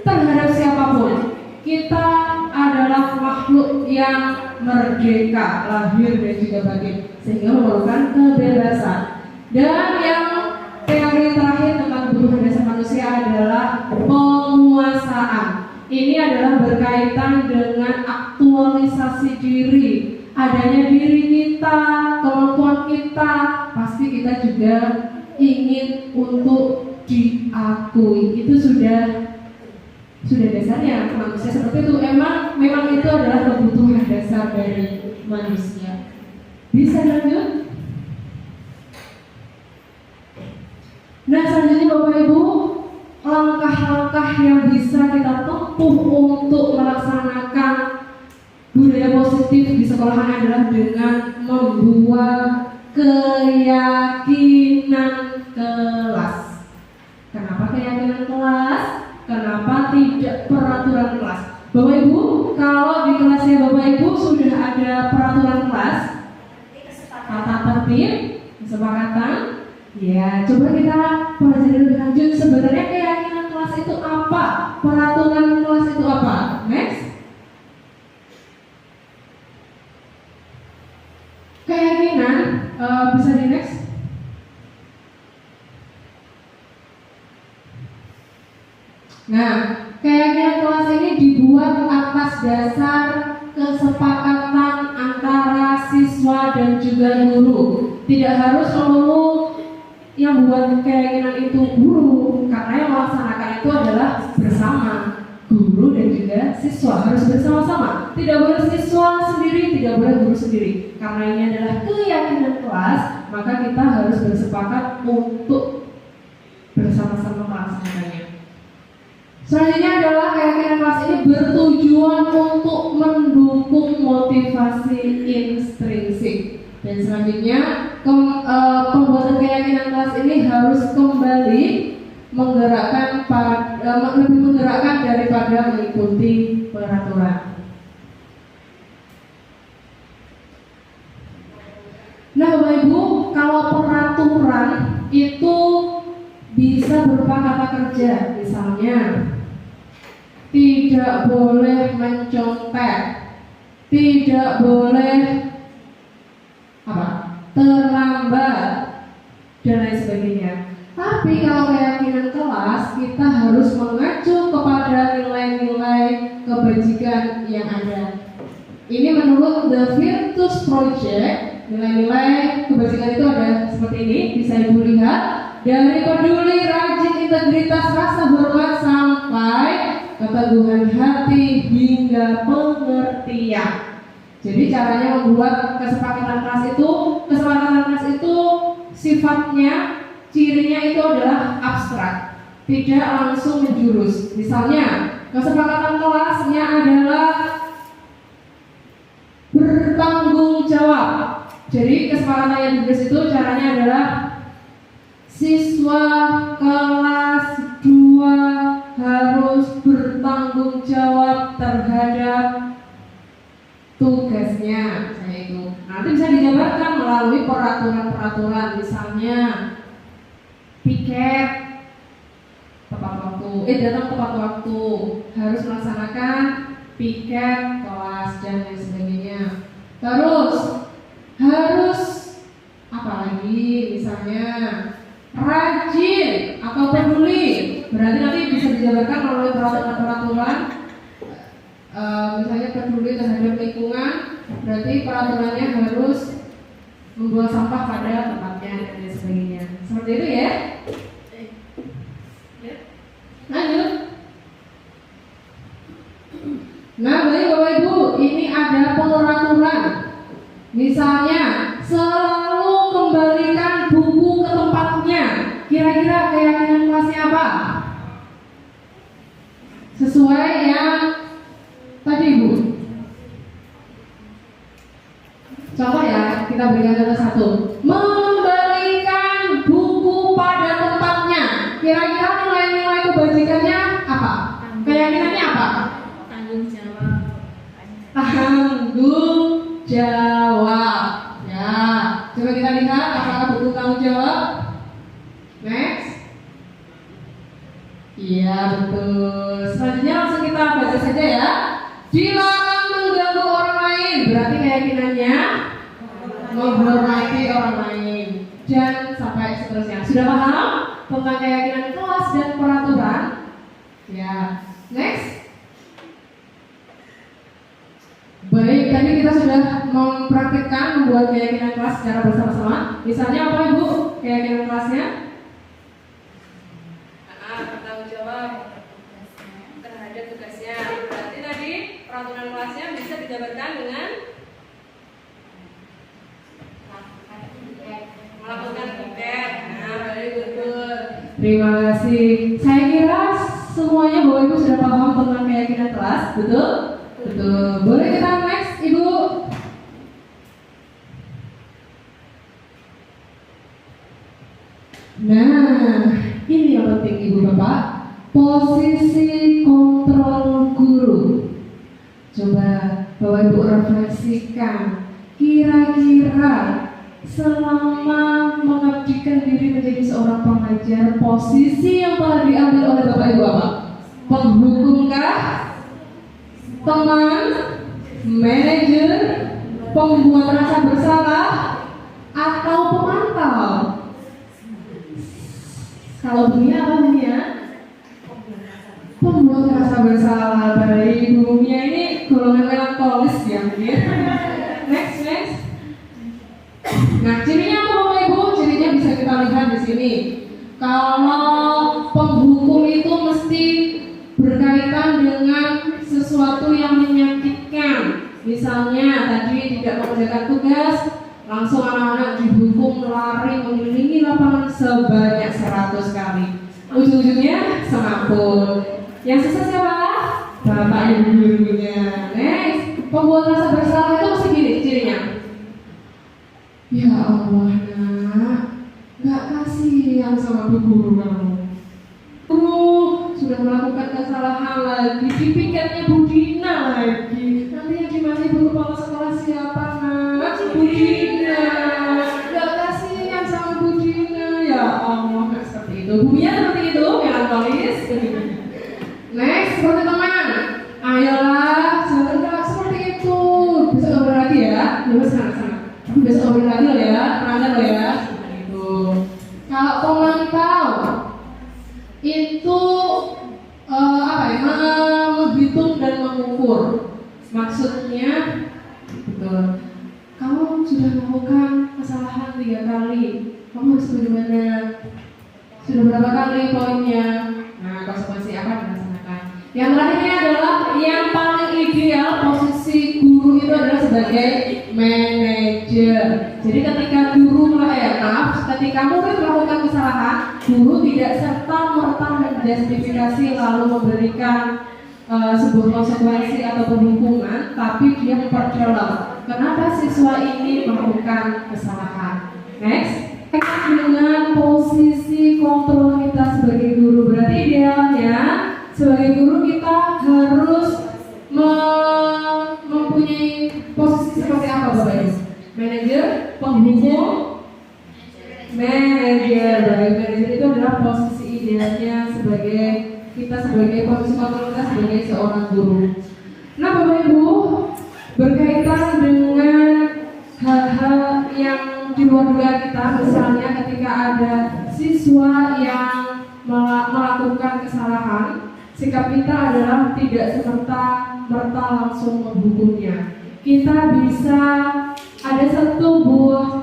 Terhadap siapapun. Kita adalah makhluk yang merdeka, lahir dan juga batin, sehingga memerlukan kebebasan. Dan yang teori terakhir tentang kebutuhan dasar manusia adalah penguasaan. Ini adalah berkaitan dengan aktualisasi diri, adanya diri kita, kemampuan kita, pasti kita juga ingin untuk diakui. Itu sudah dasarnya manusia seperti itu. Memang itu adalah kebutuhan dasar dari manusia. Bisa lanjut? Nah, selanjutnya Bapak Ibu, langkah-langkah yang bisa kita tempuh untuk melaksanakan budaya positif di sekolahan adalah dengan membuat keyakinan kelas. Kenapa keyakinan kelas? Kenapa tidak peraturan kelas? Bapak Ibu, kalau di kelasnya Bapak Ibu sudah ada peraturan kelas, tata tertib, kesepakatan, ya coba kita pelajari lebih lanjut. Sebenarnya keyakinan kelas itu apa? Peraturan kelas itu apa? Next. Keyakinan, bisa di next. Nah, keyakinan kelas ini dibuat atas dasar kesepakatan antara siswa dan juga guru. Tidak harus melulu yang membuat keyakinan itu guru, karena yang melaksanakan itu adalah bersama guru dan juga siswa, harus bersama-sama. Tidak boleh siswa sendiri, tidak boleh guru sendiri. Karena ini adalah keyakinan kelas, maka kita harus bersepakat untuk bersama-sama melaksanakannya. Selanjutnya adalah keyakinan kelas ini bertujuan untuk mendukung motivasi intrinsik. Dan selanjutnya pembuatan keyakinan kelas ini harus kembali lebih menggerakkan daripada mengikuti peraturan. Nah, Bapak Ibu, kalau peraturan itu bisa berupa kata kerja, misalnya tidak boleh mencontek, tidak boleh terlambat, dan lain sebagainya. Tapi kalau keyakinan kelas, kita harus mengacu kepada nilai-nilai kebajikan yang ada. Ini menurut The Virtus Project, nilai-nilai kebajikan itu ada seperti ini, bisa Ibu lihat. Dari peduli, rajin, integritas, rasa hormat, sampai keteguhan hati hingga pengertian. Jadi caranya membuat kesepakatan kelas itu sifatnya, cirinya itu adalah abstrak, tidak langsung menjurus. Misalnya, kesepakatan kelasnya adalah bertanggung jawab. Jadi kesepakatan yang ditulis itu caranya adalah siswa kelas 2 harus bertanggung jawab terhadap tugasnya. Nanti bisa dijabarkan melalui peraturan-peraturan, misalnya piket tepat waktu, datang tepat waktu, harus melaksanakan piket kelas dan lain sebagainya. Terus harus apa lagi? Misalnya rajin atau peduli, berarti nanti bisa dijabarkan melalui peraturan-peraturan. Misalnya peduli terhadap lingkungan, berarti peraturannya harus membuang sampah pada tempatnya dan lain sebagainya. Seperti itu ya. Lanjut. Nah, baik Bapak Ibu, ini ada peraturan. Misalnya selalu kembalikan buku ke tempatnya. Kira-kira keyakinan kelasnya apa? Sesuai yang tadi Bu. Contoh ya, kita berikan contoh satu. Memberikan buku pada tempatnya. Kira-kira nilai-nilai kebajikannya apa? Keyakinannya apa? Tanggung jawab. Tanggung jawab. Ya, coba kita lihat apakah betul tanggung jawab. Next. Iya betul. Selanjutnya langsung kita baca saja ya. Dilarang mengganggu orang lain. Berarti keyakinannya menghormati orang lain. Dan sampai seterusnya. Sudah paham tentang keyakinan kelas dan peraturan? Ya. Next. Baik, tadi kita sudah mempraktikkan membuat keyakinan kelas secara bersama-sama. Misalnya apa Ibu keyakinan kelasnya? Bertanggung jawab terhadap tugasnya. Berarti tadi peraturan kelasnya bisa dijabarkan dengan melakukan tiket. Nah, baik betul. Terima kasih. Saya kira semuanya Bapak Ibu sudah paham tentang keyakinan kelas, betul? Betul. Boleh kita next, Ibu? Nah, ini yang penting Ibu Bapak. Posisi kontrol guru. Coba Bapak Ibu refleksikan. Kira-kira selama mengabdikan diri menjadi seorang pengajar, posisi yang telah diambil oleh Bapak Ibu apa? Penghukumkah? Teman? Manajer? Pembuat rasa bersalah? Atau pemantau? Kalau dunia apa dunia? Pembuat rasa bersalah. Dari dunia ini golongan melankolis ya mungkin. Next. Nah, cirinya apa Bapak Ibu? Cirinya bisa kita lihat di sini. Kalau penghukum itu mesti berkaitan dengan sesuatu yang menyakitkan. Misalnya tadi tidak mengerjakan tugas, langsung anak-anak dihukum lari mengelilingi lapangan sebanyak 100 kali. Ujung-ujungnya semaput. Yang susah siapa? Bapak Ibu gurunya. Next, pembuat rasa bersalah itu mesti gini cirinya. Ya Allah nak, gak kasihan sama bu guru kamu. Sudah melakukan kesalahan lagi, dipikirnya Bu Dina lagi. Nanti yang dimana ibu kepala sekolah siapa nak? Bu Dina. Gak kasihan sama Bu Dina. Ya Allah, gak seperti itu. Bunya seperti itu, melankolis. Next, seperti teman. Ayolah, jangan seperti itu. Besok ngobrol lagi ya. Coba sana. Besok ngobrol lagi loh ya, nanya loh ya. Seperti itu. Kalau pemantau itu menghitung dan mengukur. Maksudnya betul. Kamu sudah melakukan kesalahan 3 kali. Kamu harus bagaimana? Sudah berapa kali poinnya? Nah, konsekuensi apa dilaksanakan. Yang terakhirnya adalah yang paling ideal posisi guru itu adalah sebagai manajer. Jadi ketika ketika murid melakukan kesalahan, guru tidak serta-merta menjustifikasi lalu memberikan sebuah konsekuensi atau hukuman, tapi dia memperjelas kenapa siswa ini melakukan kesalahan. Next, dengan posisi kontrol kita sebagai guru, berarti idealnya sebagai guru kita harus mempunyai posisi seperti apa Bapak Ibu? Manajer, penghukum, manajer. Manajer itu adalah posisi idealnya sebagai posisi kontrol kita sebagai seorang guru. Nah Bapak Ibu, berkaitan dengan hal-hal yang di luar dugaan kita, misalnya ketika ada siswa yang melakukan kesalahan, sikap kita adalah tidak serta-merta langsung menghukumnya. Kita bisa ada satu buah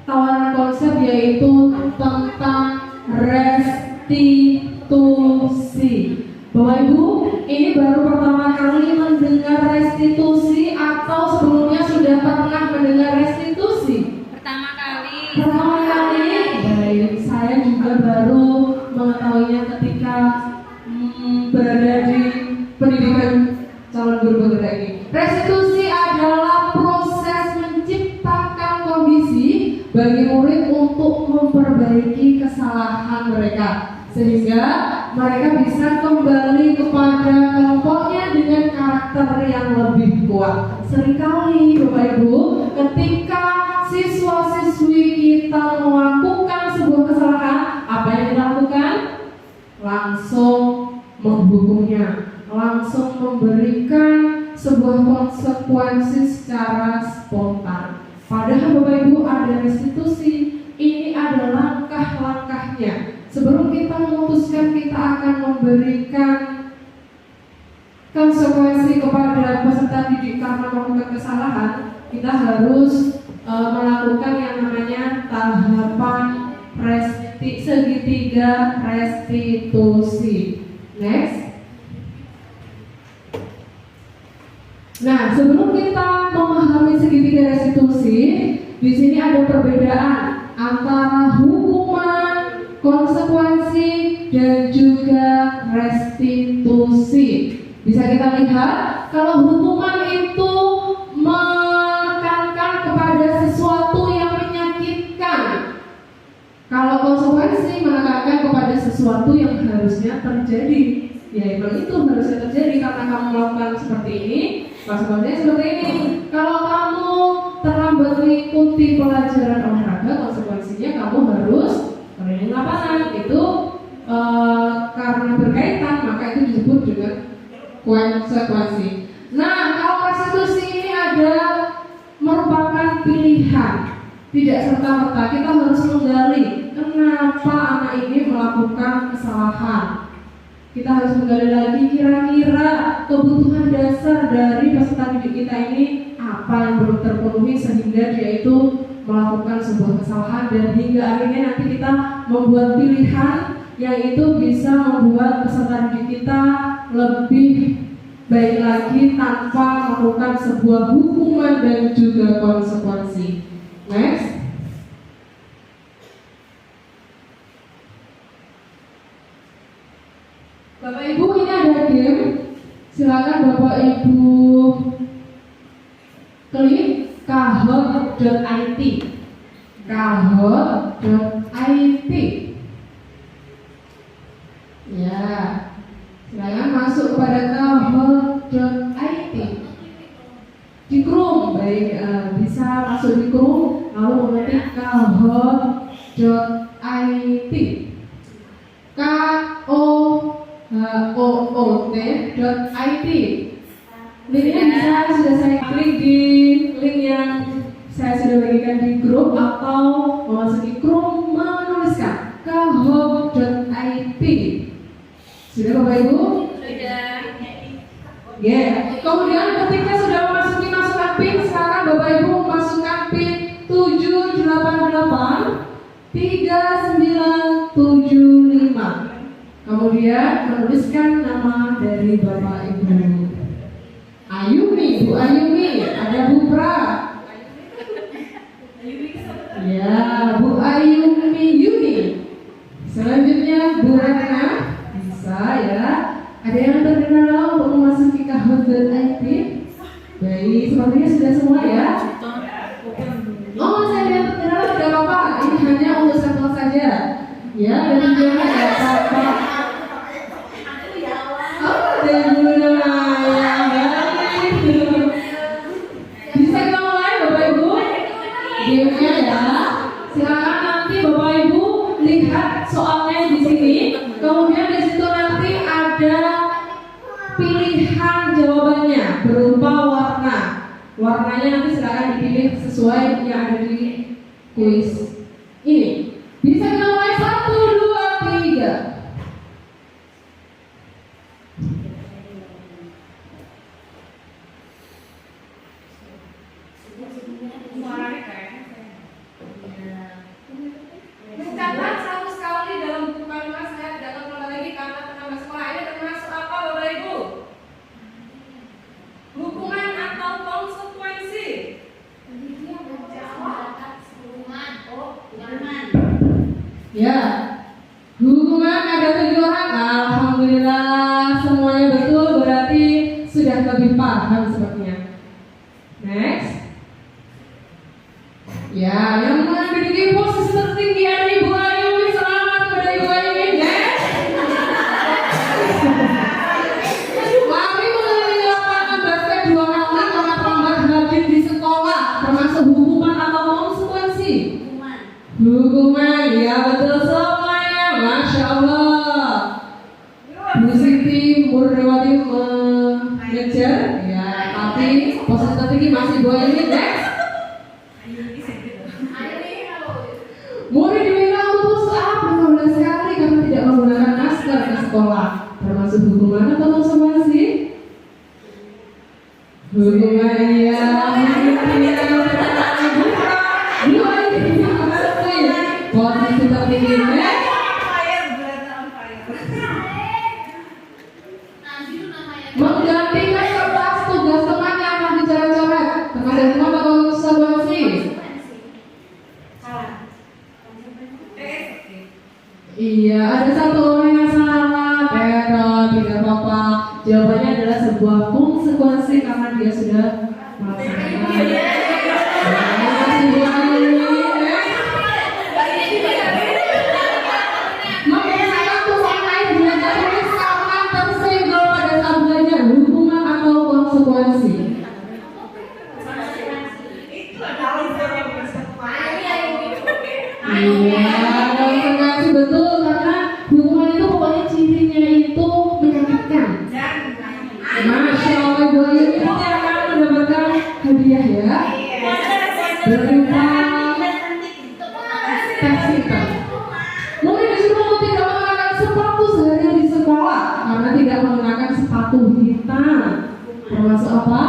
tawaran konsep yaitu tentang restitusi. Bapak Ibu, ini baru pertama kali mendengar restitusi atau sebelumnya sudah pernah mendengar restitusi? Pertama kali. Baik, saya juga baru mengetahuinya ketika berada di pendidikan calon guru bergerak ini. Restitusi adalah sehingga mereka bisa kembali kepada kelompoknya dengan karakter yang lebih kuat. Seringkali Bapak Ibu, ketika siswa-siswi kita melakukan sebuah kesalahan, apa yang dilakukan? Langsung menghukumnya, langsung memberikan sebuah konsekuensi secara spontan. Padahal Bapak Ibu ada restitusi. Ini adalah langkah-langkahnya. Sebelum kita memutuskan kita akan memberikan konsekuensi kepada peserta didik karena melakukan kesalahan, kita harus melakukan yang namanya tahapan segitiga restitusi. Next. Nah, sebelum kita memahami segitiga restitusi, di sini ada perbedaan antara hukuman, konsekuensi, dan juga restitusi. Bisa kita lihat, kalau hukuman itu menekankan kepada sesuatu yang menyakitkan, kalau konsekuensi menekankan kepada sesuatu yang harusnya terjadi. Ya, memang itu harusnya terjadi karena kamu melakukan seperti ini, konsekuensinya seperti ini. Kalau kamu terlambat mengikuti pelajaran olahraga, konsekuensinya kamu harus keliling lapangan. Itu karena berkaitan, maka itu disebut dengan konsekuensi. Nah, kalau restitusi ini ada merupakan pilihan, tidak serta-merta. Kita harus menggali kenapa anak ini melakukan kesalahan. Kita harus menggali lagi kira-kira kebutuhan dasar dari peserta didik kita ini apa yang belum terpenuhi sehingga dia itu melakukan sebuah kesalahan, dan hingga akhirnya nanti kita membuat pilihan yang itu bisa membuat peserta didik kita lebih baik lagi tanpa melakukan sebuah hukuman dan juga konsekuensi. Next. Bapak Ibu, ini ada game. Silakan Bapak Ibu klik kahoot.it. Kahoot.it. Ya, silakan masuk kepada kahoot.it. Di Chrome, baik, bisa masuk di Chrome lalu mengetik kahoot.it. kahoot.it. Linknya bisa sudah saya klik di link yang saya sudah bagikan di grup, atau memasuki Chrome menuliskan kahoot.it. Sudah Bapak Ibu? Sudah. Ya. Kemudian ketika sudah masukkan PIN, sekarang Bapak Ibu masukkan PIN 7883975. Kemudian menuliskan nama dari Bapak Ibu. Ayumi, Bu Ayumi, ada Bu Pra. Ya, Bu Ayumi Yuni. Selanjutnya Bu Ratna, bisa ya. Ada yang terkenal untuk memasuki kahoot.it? Baik, sepertinya sudah semua ya. Oh, saya yang terkenal tidak apa-apa. Ini hanya untuk sampel saja. Ya, dan jangan ada apa-apa. Bisa kita mulai Bapak Ibu? Gamenya ya. Silakan nanti Bapak Ibu lihat soalnya di sini. Kemudian di situ nanti ada pilihan jawabannya berupa warna. Warnanya nanti silakan dipilih sesuai yang ada di kuis ini. Bisa kita mulai 1, 2, 3. Bukanlah satu sekali dalam buku kalimat saya tidak akan mulai lagi karena penambah sekolah ini termasuk apa Bapak Ibu? Hukuman atau konsekuensi? Ya, hukuman ada 7 orang. Alhamdulillah semuanya betul, berarti sudah lebih paham sepertinya. Next. Ya, yang menduduki posisi tertinggi ada Ibu Ayumi. Selamat kepada Ibu Ayumi. Next. hukuman, ya betul semuanya, Masya Allah. Bu Siti Murdawati mengejar, ya, tapi posisi tertinggi masih buah ini, next. Murid diminta untuk push-up 15 kali karena tidak menggunakan masker ke sekolah. Termasuk hukuman atau konsekuensi? Hukuman ya. Posisi tertinggi, next. Menggantikan kertas tugas teman yang akan dicoret-coret. Termasuk hukuman atau konsekuensi? Iya, ada satu orang yang salah, pero tidak apa-apa. Jawabannya adalah sebuah konsekuensi karena dia sudah melaksanakan. Membiasakan tukang lain belajar tulis kapan tersenggol pada saat belajar, hukuman atau konsekuensi? Iya, konsekuensi betul karena hukuman itu pokoknya cirinya itu menyakitkan. Masya Allah, Ibu Ayu ini akan mendapatkan hadiah ya. Berupa tes hitam. Mungkin disuruh untuk tidak menggunakan sepatu seharian di sekolah karena tidak menggunakan sepatu hitam. Termasuk apa?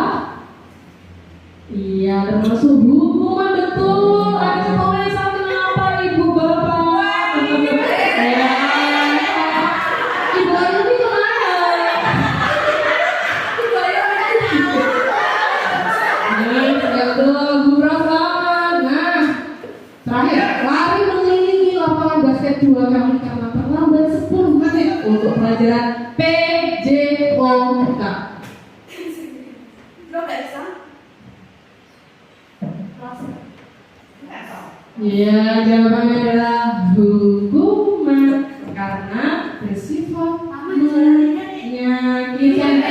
Iya, termasuk hukuman betul. Ada sekolah yang satu apa Ibu Bapak? Ya, Ibu Ayu ini kemana? Ibu Ayu ini. Ya betul, guru selamat. Nah, terakhir, lari mengelilingi lapangan basket 2 kali karena terlambat 10 menit untuk pelajaran PJOK. Ya, jawabannya adalah hukuman karena bersifat menyakitkan.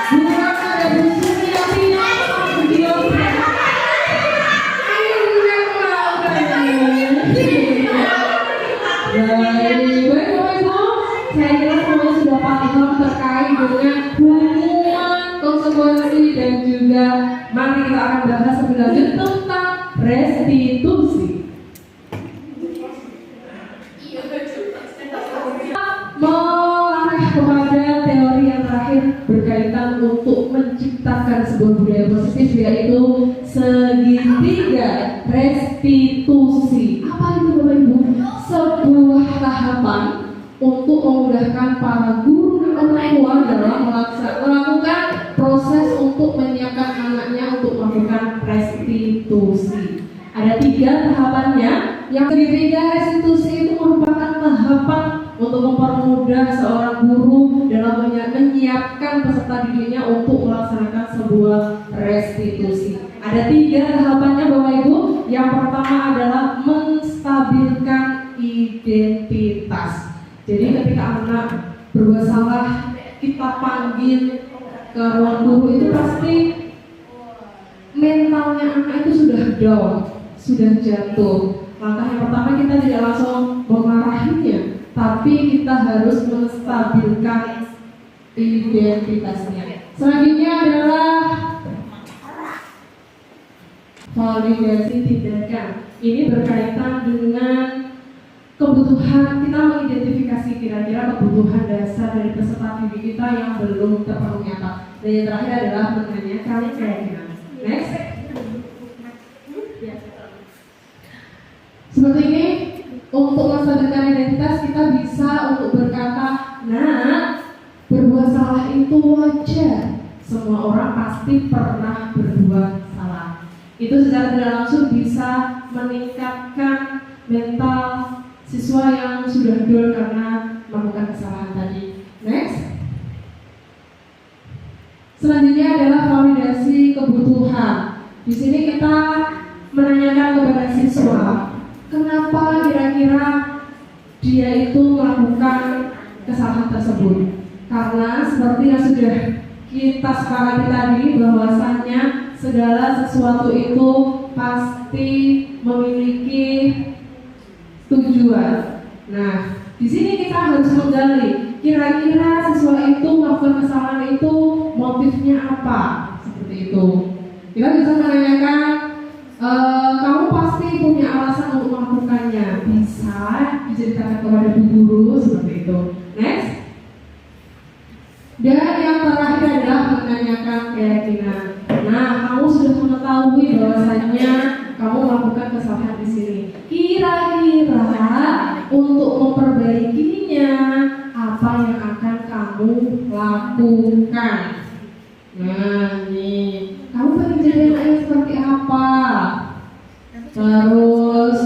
Bukan ada busur yang saya kira semuanya sudah paham terkait dengan hukuman, konsekuensi dan juga mari kita akan bahas lebih lanjut tentang restitusi. Mengarah kepada teori yang terakhir berkaitan untuk menciptakan sebuah budaya positif, yaitu segitiga restitusi. Apa itu Bapak Ibu? Sebuah tahapan untuk memudahkan para guru dan orang tua dalam melakukan proses untuk menyiapkan anaknya untuk melakukan restitusi. Ada 3 tahapannya. Yang ketiga, restitusi itu merupakan tahapan untuk mempermudah seorang guru dalam menyiapkan peserta didiknya untuk melaksanakan sebuah restitusi. Ada 3 tahapannya Bapak Ibu. Yang pertama adalah menstabilkan identitas. Jadi ketika anak berbuat salah, kita panggil ke ruang guru, itu pasti mentalnya anak itu sudah down, sudah jatuh. Langkah yang pertama kita tidak langsung memarahinya, tapi kita harus menstabilkan identitasnya. Selanjutnya adalah validasi tindakan. Ini berkaitan dengan kebutuhan, kita mengidentifikasi kira-kira kebutuhan dasar dari peserta didik kita yang belum terpenuhi apa. Dan yang terakhir adalah menanyakan keyakinan. Next. Seperti ini, untuk menstabilkan identitas kita bisa untuk berkata, nah, berbuat salah itu wajar. Semua orang pasti pernah berbuat salah. Itu secara tidak langsung bisa meningkatkan mental siswa yang sudah down karena melakukan kesalahan tadi. Next. Selanjutnya adalah validasi kebutuhan. Di sini kita menanyakan kepada siswa, kenapa kira-kira dia itu melakukan kesalahan tersebut? Karena seperti yang sudah kita sepakati tadi, bahwasannya segala sesuatu itu pasti memiliki tujuan. Nah, di sini kita harus menggali kira-kira siswa itu melakukan kesalahan itu motifnya apa, seperti itu. Kita bisa menanyakan, kamu pasti punya alasan untuk melakukannya. Bisa diceritakan kepada bu guru, seperti itu. Next. Dan yang terakhir adalah menanyakan keyakinan. Nah, kamu sudah mengetahui bahwasanya kamu melakukan kesalahan di sini. Kira-kira untuk memperbaikinya apa yang akan kamu lakukan? Nah, nih, kamu pengen jadi anak yang seperti apa? Terus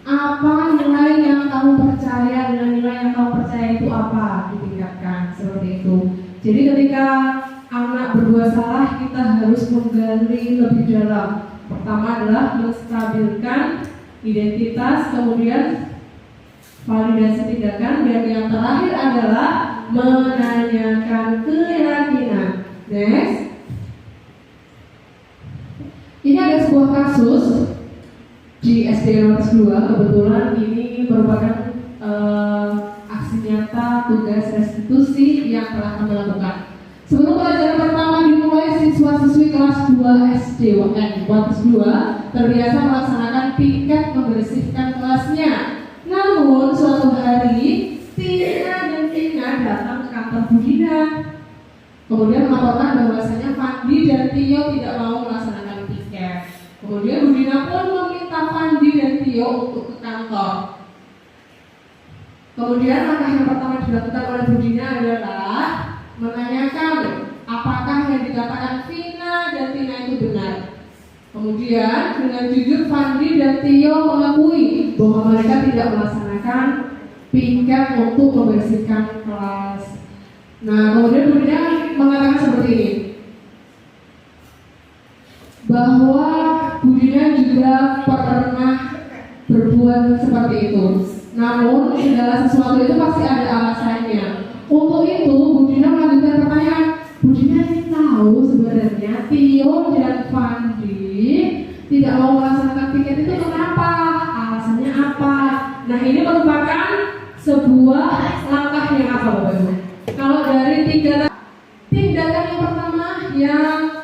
apa nilai yang kamu percaya, dengan nilai yang kamu percaya itu apa ditingkatkan, seperti itu. Jadi ketika anak berbuat salah, kita harus menggali lebih dalam. Pertama adalah menstabilkan identitas, kemudian validasi tindakan, dan yang terakhir adalah menanyakan keyakinan. Next. Ini ada sebuah kasus di SD Nomor 2. Kebetulan ini merupakan aksi nyata tugas restitusi yang telah kami lakukan. Sebelum pelajaran pertama dimulai, siswa-siswi kelas 2 SD Wates 2 terbiasa melaksanakan piket membersihkan kelasnya. Namun suatu hari Tina dan Tina datang ke kantor Bu Dina, kemudian melaporkan bahwasanya Fandi dan Tio tidak mau melaksanakan piket. Kemudian Bu Dina pun meminta Fandi dan Tio untuk ke kantor. Kemudian langkah yang pertama dilakukan oleh Bu Dina adalah menanyakan apakah yang dikatakan Vina dan Tina itu benar. Kemudian dengan jujur Fandi dan Tio mengakui bahwa mereka tidak melaksanakan piket untuk membersihkan kelas. Nah, kemudian Bu Dina mengatakan seperti ini, bahwa Bu Dina juga pernah berbuat seperti itu. Namun segala sesuatu itu pasti ada alasannya. Untuk itu Bu Dina melanjutkan pertanyaan. Bu Dina ingin tahu sebenarnya Tio dan Fandi tidak mau melaksanakan piket itu kenapa? Alasannya apa? Nah, ini merupakan sebuah langkah yang apa Bapak Ibu? Kalau dari tindakan yang pertama yang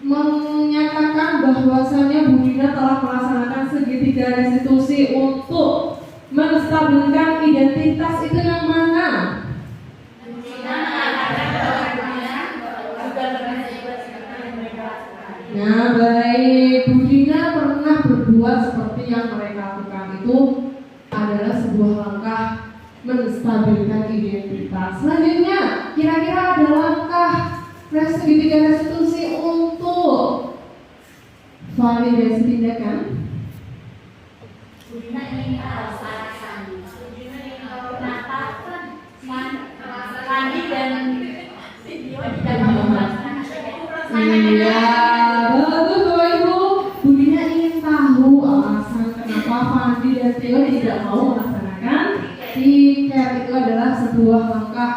menyatakan bahwasannya Bu Dina telah melaksanakan segitiga restitusi untuk menstabilkan identitas, itu yang mana? Nah, baik, Bu Dina pernah berbuat seperti yang mereka lakukan, itu adalah sebuah langkah menstabilkan identitas. Selanjutnya, kira-kira ada langkah segitiga restitusi untuk validasi tindakan. Bu Dina ingin alasan. Bu Dina ingin tahu kenapa Fandi dan Tio tidak mau melaksanakan piket. Iya, bagus Bapak Ibu. Bu Dina ingin tahu alasan kenapa Fandi dan Tio tidak mau melaksanakan piket. Itu adalah sebuah langkah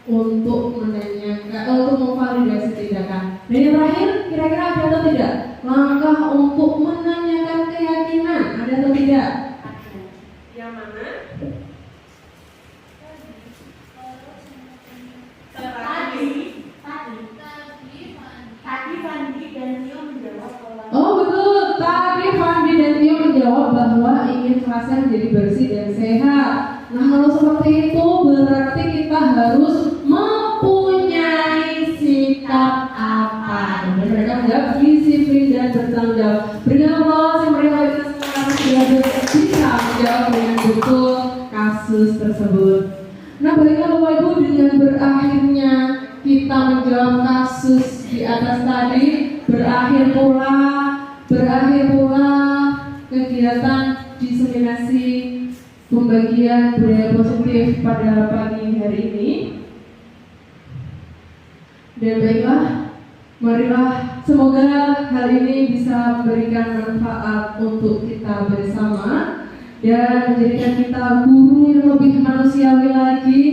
untuk menanyakan, untuk memvalidasi tindakan. Dan yang terakhir, kira-kira ada atau tidak? Langkah untuk menanyakan keyakinan, ada atau tidak? Yang mana? Tadi Fandi dan Tio menjawab bahwa Oh betul, tadi Fandi dan Tio menjawab bahwa ingin kelasnya menjadi bersih dan sehat. Nah, kalau seperti itu berarti kita harus mempunyai sikap apa? Dan mereka menjawab disiplin dan bertanggung jawab. Berikan aplaus yang mereka sudah bisa menjawab dengan betul kasus tersebut. Nah, baiklah Bapak Ibu, dengan berakhirnya kita menjawab kasus di atas tadi, berakhir pula kegiatan diseminasi pembagian budaya positif pada pagi hari ini. Dan baiklah, marilah semoga hal ini bisa memberikan manfaat untuk kita bersama dan menjadikan kita guru yang lebih manusiawi lagi,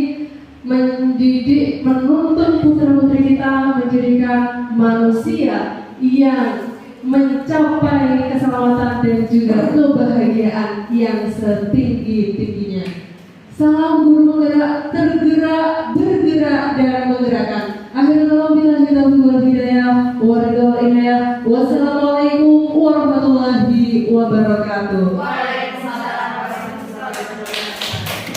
mendidik, menuntun putra-putri kita menjadikan manusia yang mencapai keselamatan dan juga kebahagiaan yang setinggi-tingginya. Salam guru menggerak, tergerak, bergerak, dan menggerakkan. Akhirul kalam billahi taufiq wal hidayah. Wassalamualaikum warahmatullahi wabarakatuh. Waalaikumsalam warahmatullahi wabarakatuh.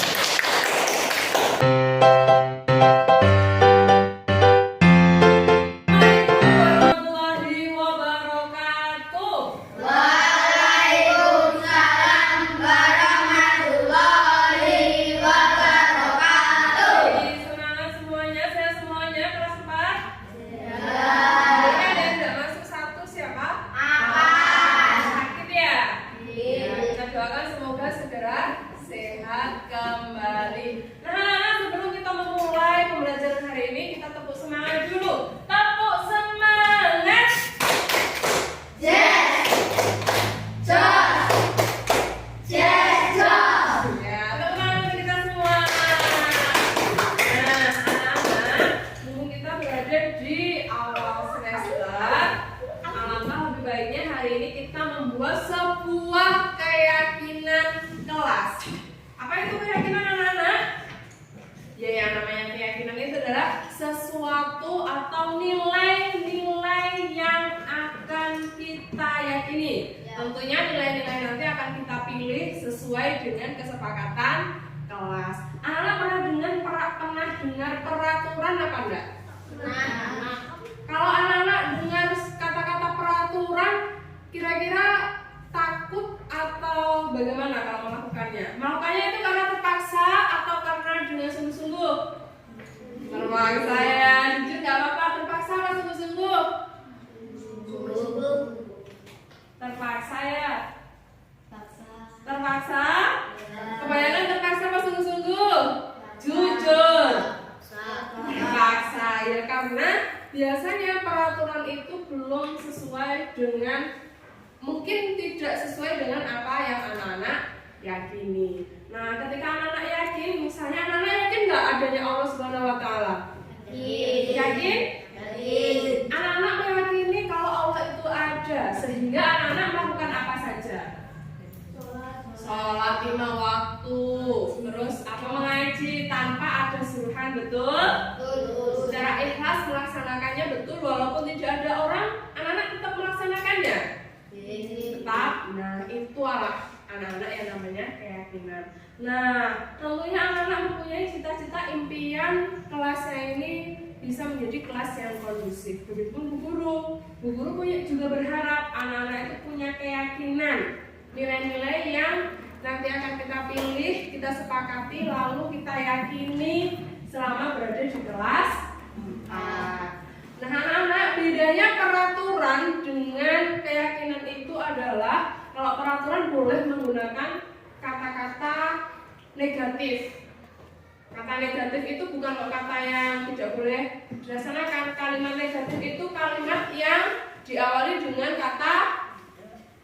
Warahmatullahi wabarakatuh. Waalaikumsalam warahmatullahi wabarakatuh. Jadi semangat semuanya, saya semuanya kelas 4. Ada yang tidak masuk 1 siapa? Sakit ya? Kita doakan semoga segera sehat kembali. Nah, sebelum kita memulai pembelajaran hari ini, kita tepuk semangat dulu. Tepuk semangat. Ya, tepuk tangan untuk kita semua. Nah, anak-anak, mumpung kita berada di awal semester, alangkah lebih baiknya hari ini kita membuat sebuah keyakinan kelas. Apa itu keyakinan anak-anak? Ya, yang namanya keyakinan itu adalah sesuatu atau nilai-nilai yang akan kita yakini. Tentunya nilai-nilai nanti akan kita pilih sesuai dengan kesepakatan kelas. Anak-anak pernah dengar peraturan apa enggak? Kalau anak-anak dengar kata-kata peraturan, kira-kira takut atau bagaimana kalau melakukannya? Melakukannya itu karena terpaksa atau karena dengan sungguh-sungguh? Terpaksa ya, jujur gak apa-apa, terpaksa atau sungguh-sungguh? Terpaksa ya? Terpaksa? Kebanyakan terpaksa apa sungguh-sungguh? Jujur. Terpaksa ya, karena biasanya peraturan itu belum sesuai dengan, mungkin tidak sesuai dengan apa yang anak-anak yakini. Nah, ketika anak-anak yakin, misalnya anak-anak yakin nggak adanya Allah Subhanahu Wa Taala? Yakin? Anak-anak meyakini kalau Allah itu ada, sehingga anak-anak melakukan apa saja? Sholat 5 waktu, terus apa, mengaji tanpa ada suruhan, betul? Secara ikhlas melaksanakannya, betul, walaupun tidak ada orang, anak-anak tetap melaksanakannya. Tetap, nah itulah anak-anak yang namanya keyakinan. Nah, tentunya anak-anak mempunyai cita-cita, impian kelasnya ini bisa menjadi kelas yang kondusif. Begitupun Bu Guru. Bu Guru juga berharap anak-anak itu punya keyakinan, nilai-nilai yang nanti akan kita pilih, kita sepakati, lalu kita yakini selama berada di kelas 4. Nah, anak-anak, bedanya peraturan dengan keyakinan itu adalah kalau peraturan boleh menggunakan kata-kata negatif. Kata negatif itu bukan kata yang tidak boleh dilaksanakan. Kalimat negatif itu kalimat yang diawali dengan kata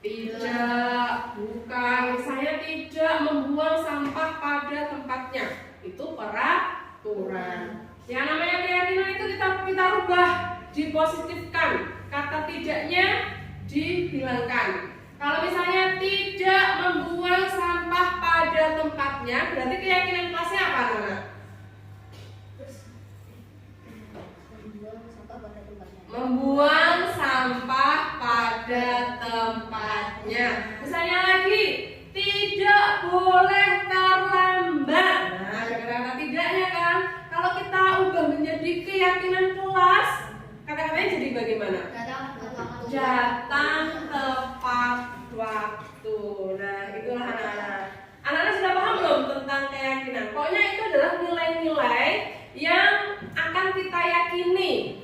tidak, bukan. Misalnya tidak membuang sampah pada tempatnya, itu peraturan. Yang namanya keyakinan itu kita rubah, dipositifkan, kata tidaknya dihilangkan. Kalau misalnya tidak membuang sampah pada tempatnya, berarti keyakinan kelasnya apa, anak? Membuang sampah pada tempatnya. Misalnya lagi, tidak boleh terlambat. Nah, kata-kata tidaknya kan. Kalau kita ubah menjadi keyakinan kelas, kata-katanya jadi bagaimana? Datang tepat waktu. Nah, itulah anak-anak. Anak-anak sudah paham belum tentang keyakinan? Pokoknya itu adalah nilai-nilai yang akan kita yakini.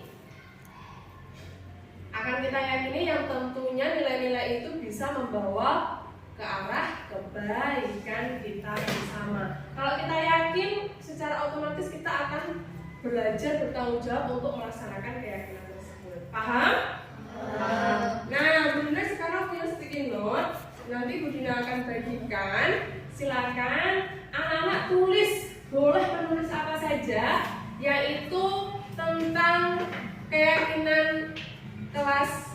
Yang tentunya nilai-nilai itu bisa membawa ke arah kebaikan kita bersama. Kalau kita yakin, secara otomatis kita akan belajar bertanggung jawab untuk melaksanakan keyakinan tersebut. Paham? Nah, Bu Dina sekarang punya sticky note. Nanti Bu Dina akan bagikan. Silakan anak-anak tulis, boleh menulis apa saja, yaitu tentang keyakinan kelas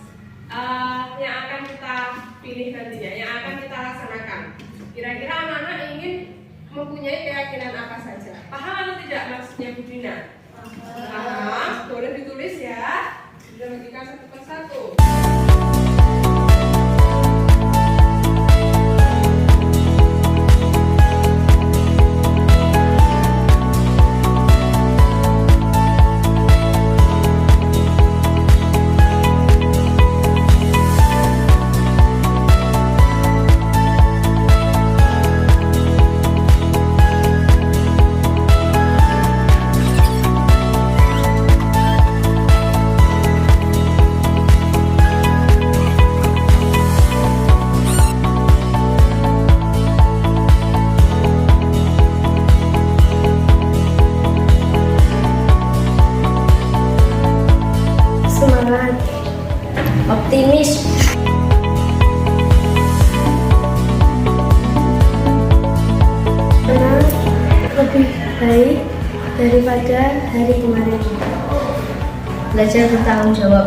yang akan kita pilih nantinya, yang akan kita laksanakan. Kira-kira anak-anak ingin mempunyai keyakinan apa saja? Paham atau tidak maksudnya Bu Dina? Paham? Boleh ditulis ya. Sudah bagikan satu persatu. Semangat, optimis, karena lebih baik daripada hari kemarin. Belajar bertanggung jawab.